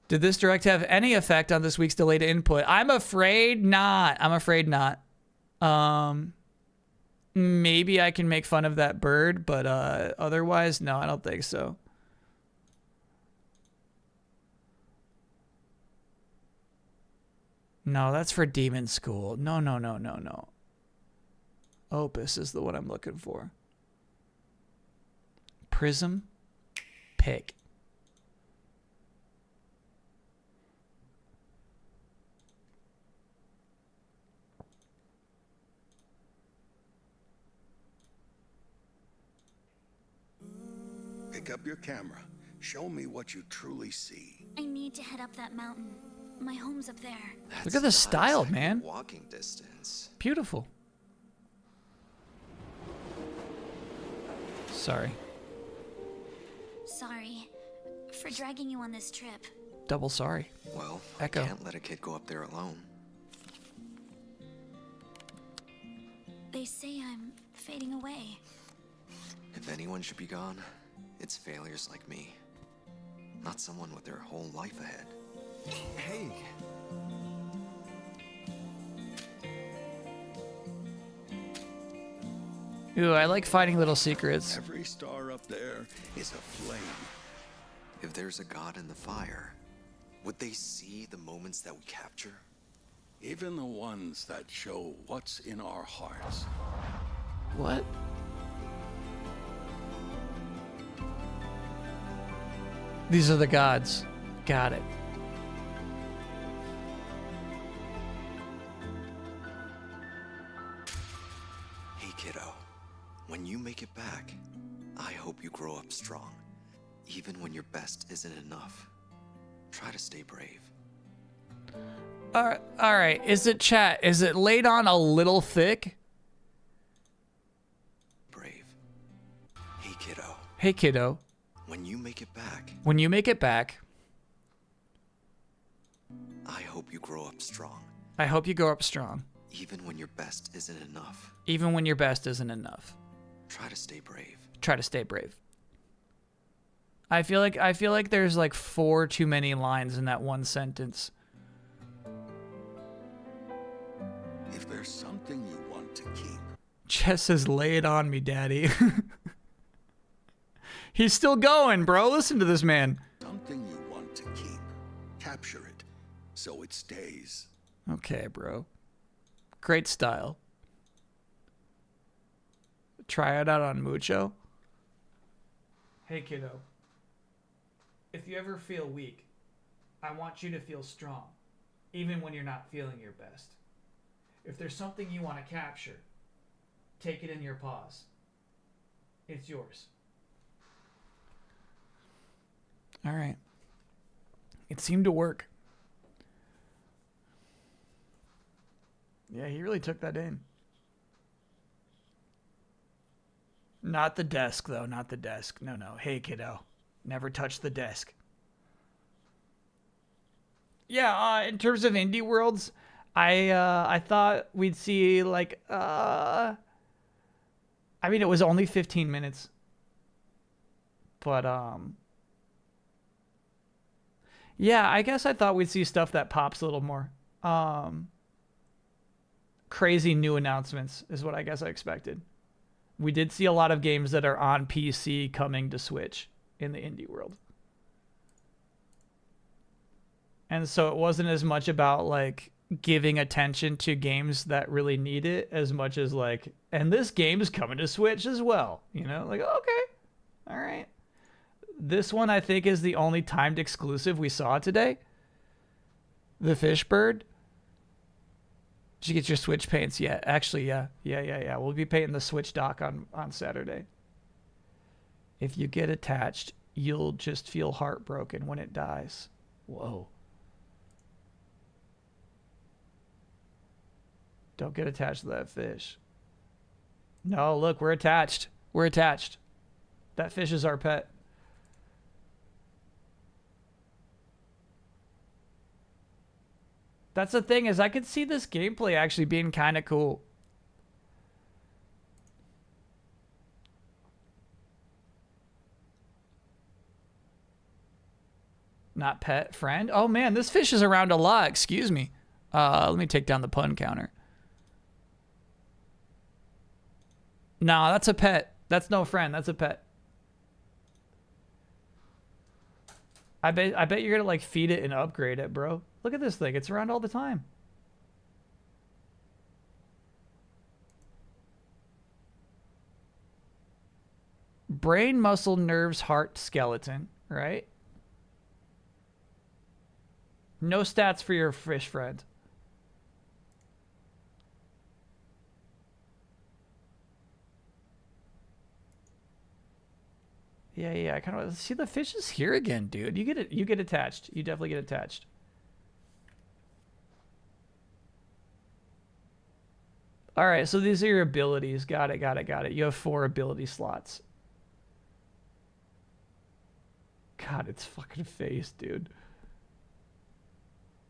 A: Did this direct have any effect on this week's delayed input? I'm afraid not. Maybe I can make fun of that bird, but otherwise, no, I don't think so. No, that's for Demon School. No. Opus is the one I'm looking for. Prism. Pick.
I: Pick up your camera. Show me what you truly see.
J: I need to head up that mountain. My home's up there.
A: Look at the style, man.
K: Walking distance.
A: Beautiful. Sorry.
J: Sorry for dragging you on this trip.
A: Double sorry.
K: Well,
A: Echo.
K: I can't let a kid go up there alone.
J: They say I'm fading away.
K: If anyone should be gone, it's failures like me. Not someone with their whole life ahead. Hey.
A: Ooh, I like finding little secrets.
I: Every star up there is a flame.
K: If there's a god in the fire, would they see the moments that we capture?
I: Even the ones that show what's in our hearts.
A: What? These are the gods. Got it.
K: Hey, kiddo. When you make it back, I hope you grow up strong. Even when your best isn't enough. Try to stay brave.
A: All right. Is it chat? Is it laid on a little thick?
K: Brave. Hey, kiddo.
A: Hey, kiddo.
K: When you make it back,
A: When you make it back,
K: I hope you grow up strong.
A: I hope you grow up strong.
K: Even when your best isn't enough.
A: Even when your best isn't enough.
K: Try to stay brave.
A: Try to stay brave. I feel like there's like 4 too many lines in that one sentence.
I: If there's something you want to keep,
A: Jess says, lay it on me, daddy. He's still going, bro. Listen to this man.
I: something you want to keep, capture it so it stays.
A: Okay, bro. Great style. Try it out on Mucho. Hey, kiddo. If you ever feel weak, I want you to feel strong, even when you're not feeling your best. If there's something you want to capture, take it in your paws. It's yours. All right. It seemed to work. Yeah, he really took that in. Not the desk, though. Not the desk. No. Hey, kiddo. Never touch the desk. Yeah, in terms of indie worlds, I thought we'd see like I mean, it was only 15 minutes. But yeah, I guess I thought we'd see stuff that pops a little more. Crazy new announcements is what I guess I expected. We did see a lot of games that are on PC coming to Switch in the indie world. And so it wasn't as much about like giving attention to games that really need it as much as like, and this game's coming to Switch as well. You know, like, okay, all right. This one I think is the only timed exclusive we saw today. The Fishbird. Did you get your Switch paints yet? Actually, yeah. We'll be painting the Switch dock on Saturday. If you get attached, you'll just feel heartbroken when it dies. Whoa. Don't get attached to that fish. No, look, we're attached. We're attached. That fish is our pet. That's the thing, is I could see this gameplay actually being kind of cool. Not pet, friend. Oh man, this fish is around a lot. Excuse me. Let me take down the pun counter. Nah, that's a pet. That's no friend. That's a pet. I bet you're gonna like feed it and upgrade it, bro. Look at this thing. It's around all the time. Brain, muscle, nerves, heart, skeleton, right? No stats for your fish friend. Yeah, I kind of see the fish is here again, dude. You get it. You get attached. You definitely get attached. All right, so these are your abilities. Got it. You have 4 ability slots. God, it's fucking face, dude.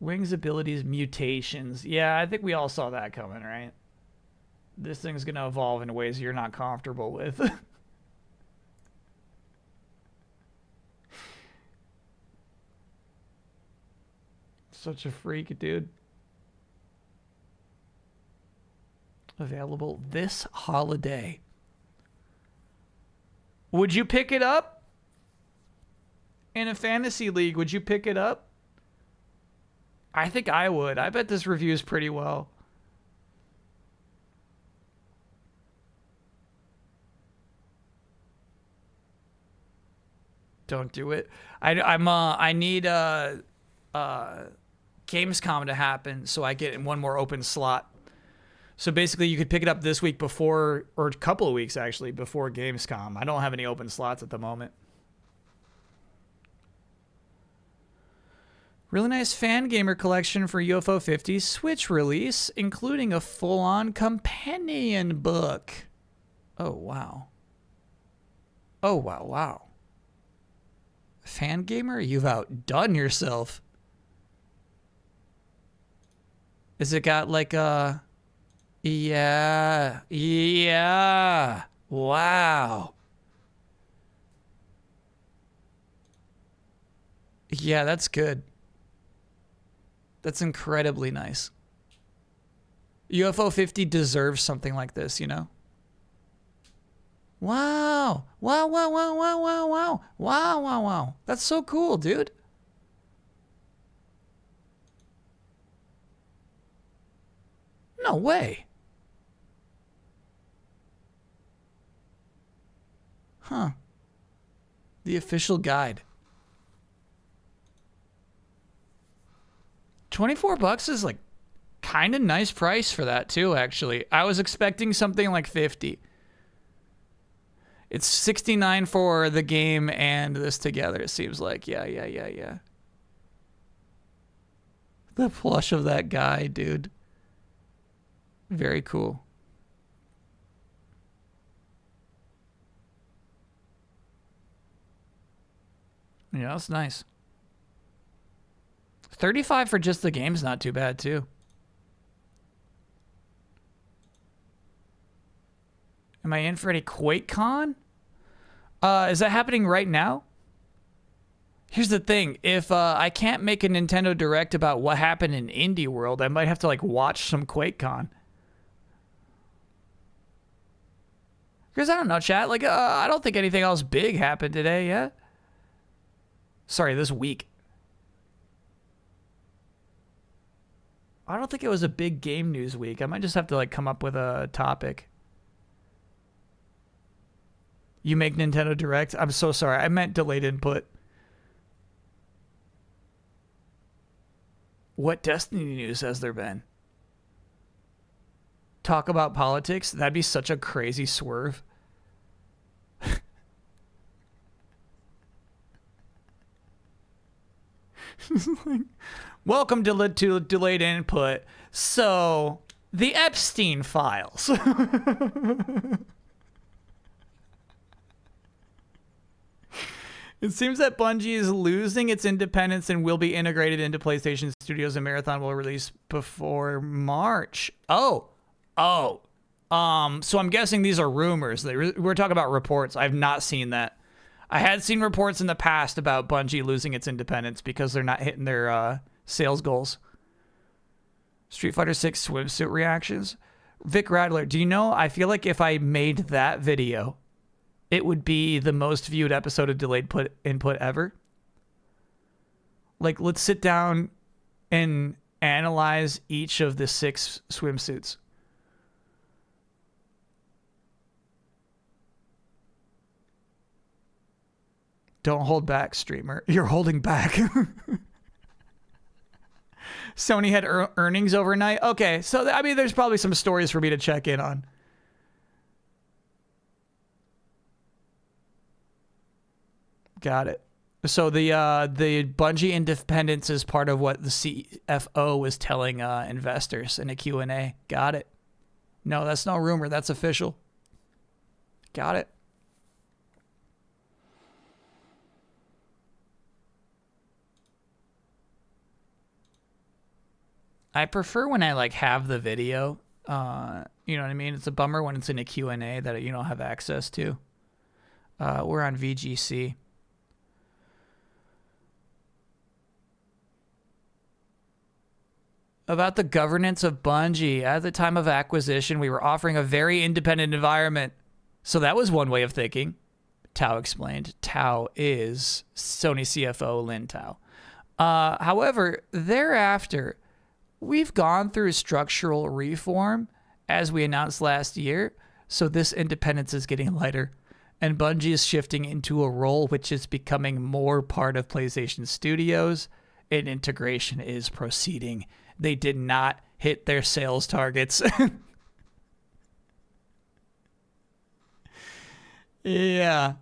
A: Wings abilities, mutations. Yeah, I think we all saw that coming, right? This thing's gonna evolve in ways you're not comfortable with. Such a freak, dude. Available this holiday. Would you pick it up? In a fantasy league, would you pick it up? I think I would. I bet this reviews pretty well. Don't do it. I need Gamescom to happen so I get one more open slot. So basically, you could pick it up this week before, or a couple of weeks actually, before Gamescom. I don't have any open slots at the moment. Really nice fan gamer collection for UFO 50's Switch release, including a full-on companion book. Oh, wow. Oh, wow, wow. Fan gamer, you've outdone yourself. Is it got like a... Yeah. Wow. Yeah, that's good. That's incredibly nice. UFO 50 deserves something like this, you know? Wow. Wow. That's so cool, dude. No way. Huh. The official guide. $24 is like kind of nice price for that too, actually. I was expecting something like 50. It's 69 for the game and this together, it seems like. Yeah. The plush of that guy, dude. Very cool. Yeah, that's nice. 35 for just the game's not too bad, too. Am I in for any QuakeCon? Is that happening right now? Here's the thing. If I can't make a Nintendo Direct about what happened in Indie World, I might have to like watch some QuakeCon. Because I don't know, chat. Like, I don't think anything else big happened today yet. Sorry, this week. I don't think it was a big game news week. I might just have to like come up with a topic. You make Nintendo Direct? I'm so sorry. I meant delayed input. What Destiny news has there been? Talk about politics? That'd be such a crazy swerve. Welcome to delayed input. So, the Epstein files. It seems that Bungie is losing its independence and will be integrated into PlayStation Studios, and Marathon will release before March. So I'm guessing these are rumors. We're talking about reports. I've not seen that. I had seen reports in the past about Bungie losing its independence because they're not hitting their sales goals. Street Fighter 6 swimsuit reactions. Vic Radler, do you know, I feel like if I made that video, it would be the most viewed episode of Delayed Input ever. Like, let's sit down and analyze each of the 6 swimsuits. Don't hold back, streamer. You're holding back. Sony had earnings overnight. Okay, so I mean, there's probably some stories for me to check in on. Got it. So the Bungie independence is part of what the CFO was telling investors in a Q&A. Got it. No, that's no rumor. That's official. Got it. I prefer when I like have the video. You know what I mean? It's a bummer when it's in a Q&A that you don't have access to. We're on VGC. About the governance of Bungie. At the time of acquisition, we were offering a very independent environment. So that was one way of thinking. Tao explained. Tao is Sony CFO Lin Tao. However, thereafter, we've gone through structural reform, as we announced last year. So this independence is getting lighter. And Bungie is shifting into a role which is becoming more part of PlayStation Studios, and integration is proceeding. They did not hit their sales targets. Yeah.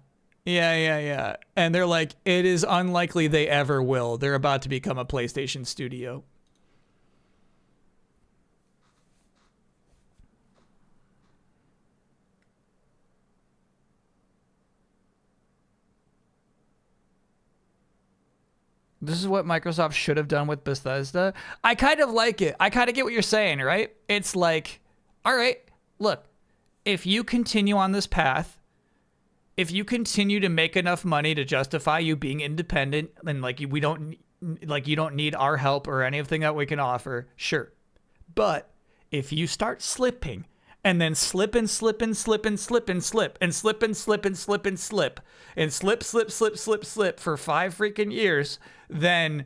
A: And they're like, it is unlikely they ever will. They're about to become a PlayStation Studio. This is what Microsoft should have done with Bethesda. I kind of like it. I kind of get what you're saying, right? It's like, all right, look, if you continue on this path, if you continue to make enough money to justify you being independent and like you don't need our help or anything that we can offer, sure. But if you start slipping and then slip for 5 freaking years, then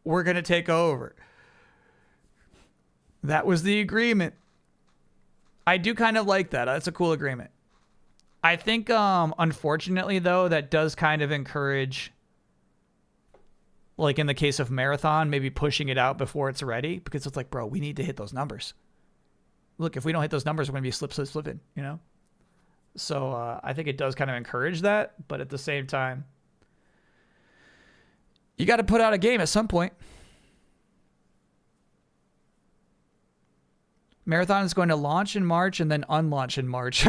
A: we're going to take over. That was the agreement. I do kind of like that. That's a cool agreement. I think, unfortunately, though, that does kind of encourage, like in the case of Marathon, maybe pushing it out before it's ready, because it's like, bro, we need to hit those numbers. Look, if we don't hit those numbers, we're going to be slipping, you know? So I think it does kind of encourage that, but at the same time, you got to put out a game at some point. Marathon is going to launch in March and then unlaunch in March.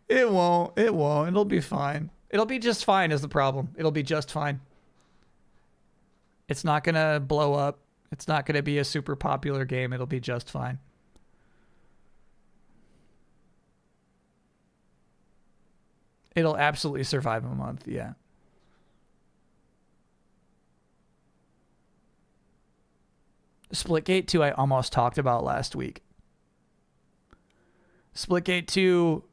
A: It won't. It'll be fine. It'll be just fine is the problem. It'll be just fine. It's not going to blow up. It's not going to be a super popular game. It'll be just fine. It'll absolutely survive a month, yeah. Splitgate 2 I almost talked about last week. Splitgate 2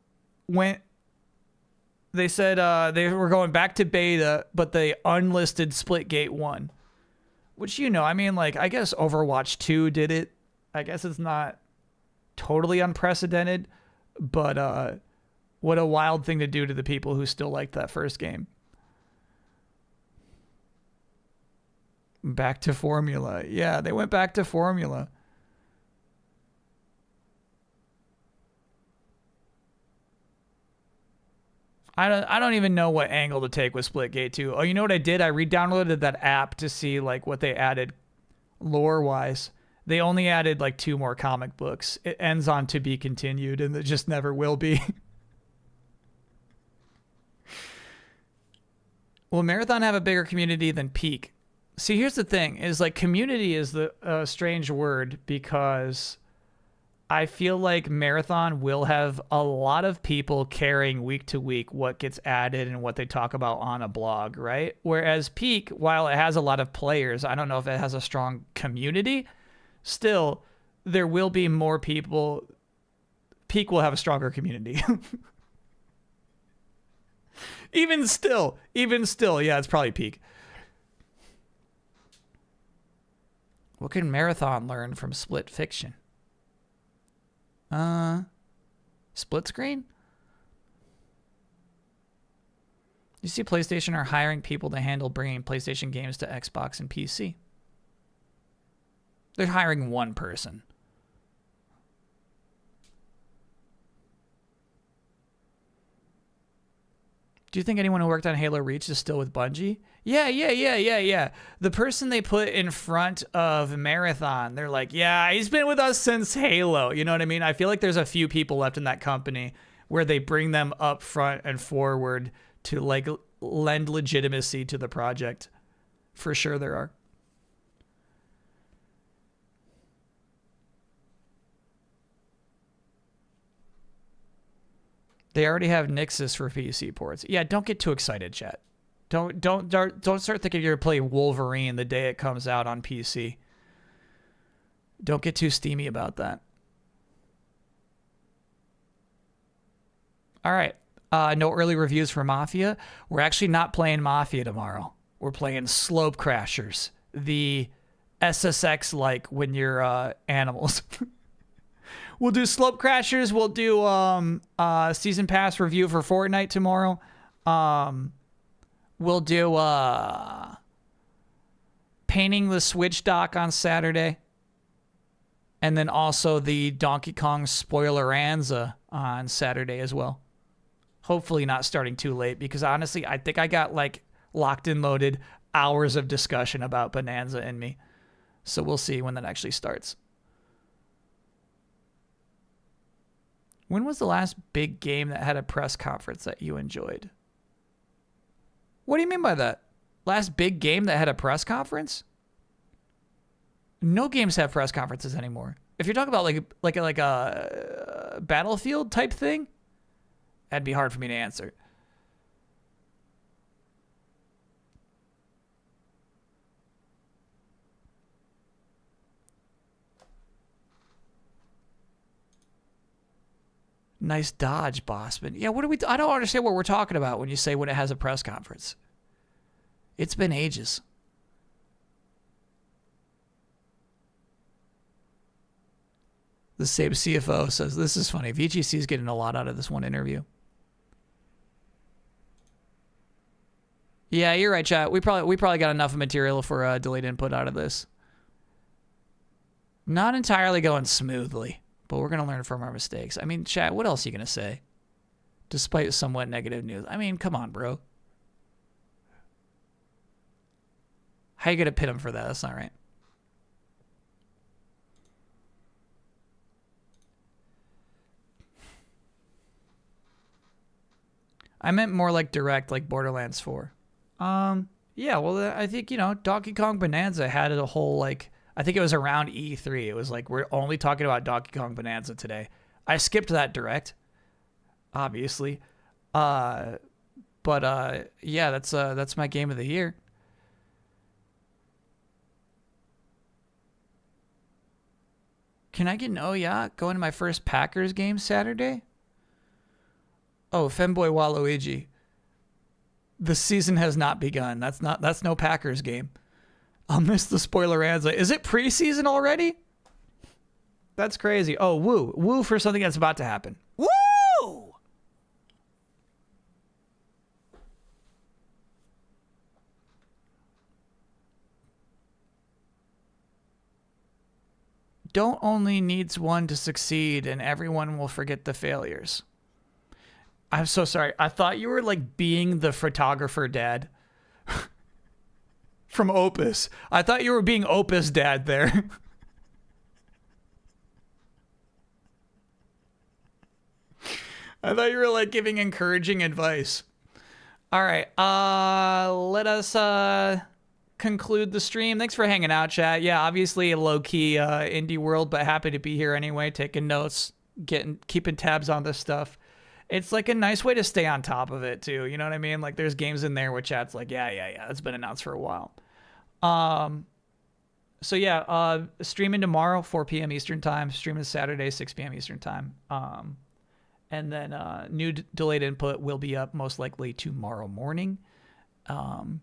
A: they said they were going back to beta, but they unlisted Splitgate 1. Which, you know, I mean, like, I guess Overwatch 2 did it. I guess it's not totally unprecedented, but what a wild thing to do to the people who still liked that first game. Back to formula. Yeah, they went back to formula. I don't even know what angle to take with Splitgate 2. Oh, you know what I did? I re-downloaded that app to see like what they added lore-wise. They only added like 2 more comic books. It ends on to be continued, and it just never will be. Will Marathon have a bigger community than Peak? See, here's the thing, is like community is the strange word, because I feel like Marathon will have a lot of people caring week to week what gets added and what they talk about on a blog, right? Whereas Peak, while it has a lot of players, I don't know if it has a strong community. Still, there will be more people. Peak will have a stronger community. Even still, yeah, it's probably Peak. What can Marathon learn from Split Fiction? Split screen? You see PlayStation are hiring people to handle bringing PlayStation games to Xbox and PC. They're hiring one person. Do you think anyone who worked on Halo Reach is still with Bungie? Yeah. The person they put in front of Marathon, they're like, yeah, he's been with us since Halo. You know what I mean? I feel like there's a few people left in that company where they bring them up front and forward to like lend legitimacy to the project. For sure there are. They already have Nixus for PC ports. Yeah, don't get too excited, chat. Don't start thinking you're playing Wolverine the day it comes out on PC. Don't get too steamy about that. All right. No early reviews for Mafia. We're actually not playing Mafia tomorrow. We're playing Slope Crashers, the SSX like when you're animals. We'll do Slope Crashers. We'll do season pass review for Fortnite tomorrow. We'll do painting the Switch dock on Saturday. And then also the Donkey Kong Spoileranza on Saturday as well. Hopefully not starting too late, because honestly, I think I got like locked and loaded hours of discussion about Bonanza in me. So we'll see when that actually starts. When was the last big game that had a press conference that you enjoyed? What do you mean by that? Last big game that had a press conference? No games have press conferences anymore. If you're talking about like a Battlefield type thing, that'd be hard for me to answer. Nice dodge, Bossman. Yeah, what are we... I don't understand what we're talking about when you say when it has a press conference. It's been ages. The same CFO says, this is funny. VGC is getting a lot out of this one interview. Yeah, you're right, chat. We probably got enough material for delayed input out of this. Not entirely going smoothly, but we're going to learn from our mistakes. I mean, chat, what else are you going to say? Despite somewhat negative news. I mean, come on, bro. How you going to pit him for that? That's not right. I meant more like direct, like Borderlands 4. Yeah, well, I think, Donkey Kong Bonanza had a whole, like, I think it was around E3. It was like, we're only talking about Donkey Kong Bonanza today. I skipped that direct, obviously. Yeah, that's my game of the year. Can I get an yeah? Going to my first Packers game Saturday? Oh, Femboy Waluigi. The season has not begun. That's no Packers game. I'll miss the Spoileranza. Is it preseason already? That's crazy. Oh, woo. Woo for something that's about to happen. Woo! Don't only needs one to succeed and everyone will forget the failures. I'm so sorry. I thought you were like being the photographer dad from Opus. I thought you were being Opus dad there. I thought you were like giving encouraging advice. All right. Let us conclude the stream. Thanks for hanging out, chat. Yeah, obviously a low-key indie world, but happy to be here anyway, taking notes, keeping tabs on this stuff. It's like a nice way to stay on top of it too. You know what I mean? Like there's games in there where chat's like, yeah. It's been announced for a while. So yeah, streaming tomorrow, 4 p.m. Eastern time, streaming Saturday, 6 p.m. Eastern time. And then, new delayed input will be up most likely tomorrow morning. Have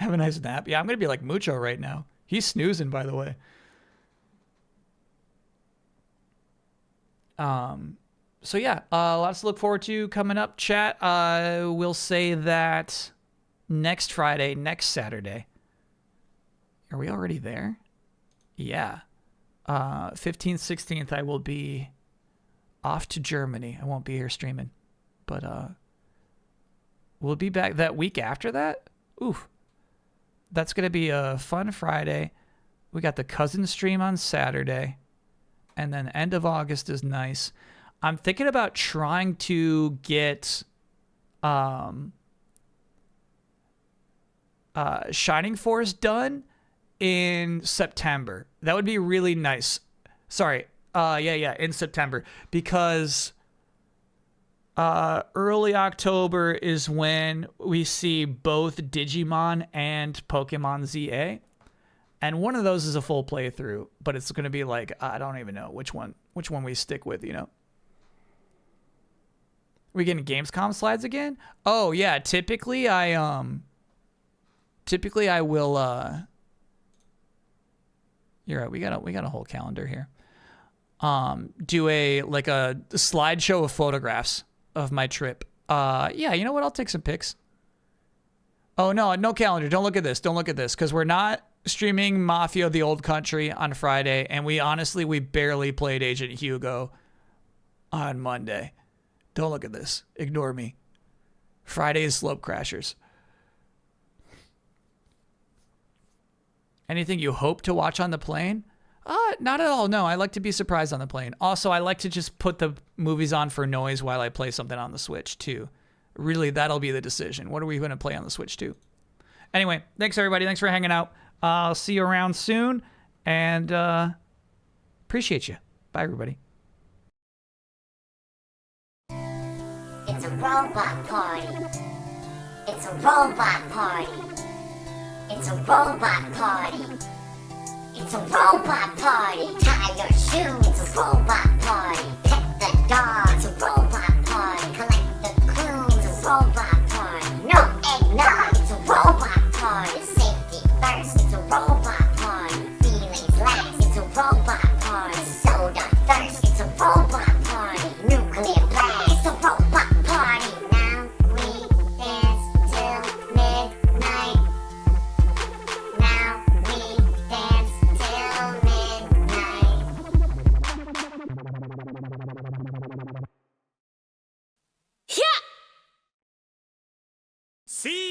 A: a nice nap. Yeah, I'm going to be like Mucho right now. He's snoozing, by the way. So yeah, lots to look forward to coming up, chat. We'll say that next Friday, next Saturday. Are we already there? Yeah. 15th, 16th, I will be off to Germany. I won't be here streaming. But we'll be back that week after that. Oof. That's going to be a fun Friday. We got the cousin stream on Saturday. And then end of August is nice. I'm thinking about trying to get Shining Force done in September. That would be really nice. Sorry. In September. Because early October is when we see both Digimon and Pokemon ZA. And one of those is a full playthrough, but it's going to be like, I don't even know which one we stick with, you know? We getting Gamescom slides again? Oh yeah, typically I will you're right, we got a whole calendar here. do a slideshow of photographs of my trip. Yeah, you know what? I'll take some pics. Oh, no calendar. Don't look at this. Don't look at this, because we're not streaming Mafia: The Old Country on Friday, and we barely played Agent Hugo on Monday. Don't look at this. Ignore me. Friday is Slope Crashers. Anything you hope to watch on the plane? Not at all. No, I like to be surprised on the plane. Also, I like to just put the movies on for noise while I play something on the Switch, too. Really, that'll be the decision. What are we going to play on the Switch, too? Anyway, thanks, everybody. Thanks for hanging out. I'll see you around soon, and appreciate you. Bye, everybody.
L: It's a robot party. It's a robot party. It's a robot party. It's a robot party. Tie your shoes. It's a robot party. Pet the dog. It's a robot party. Collect the clues. It's a robot party. No eggnog. It's a robot party. Safety first. It's a robot party. Feelings last. It's a robot party. Soda thirst. It's a robot party. Nuclear blast. It's a robot party. Now we dance till midnight. Now we dance till midnight.
B: See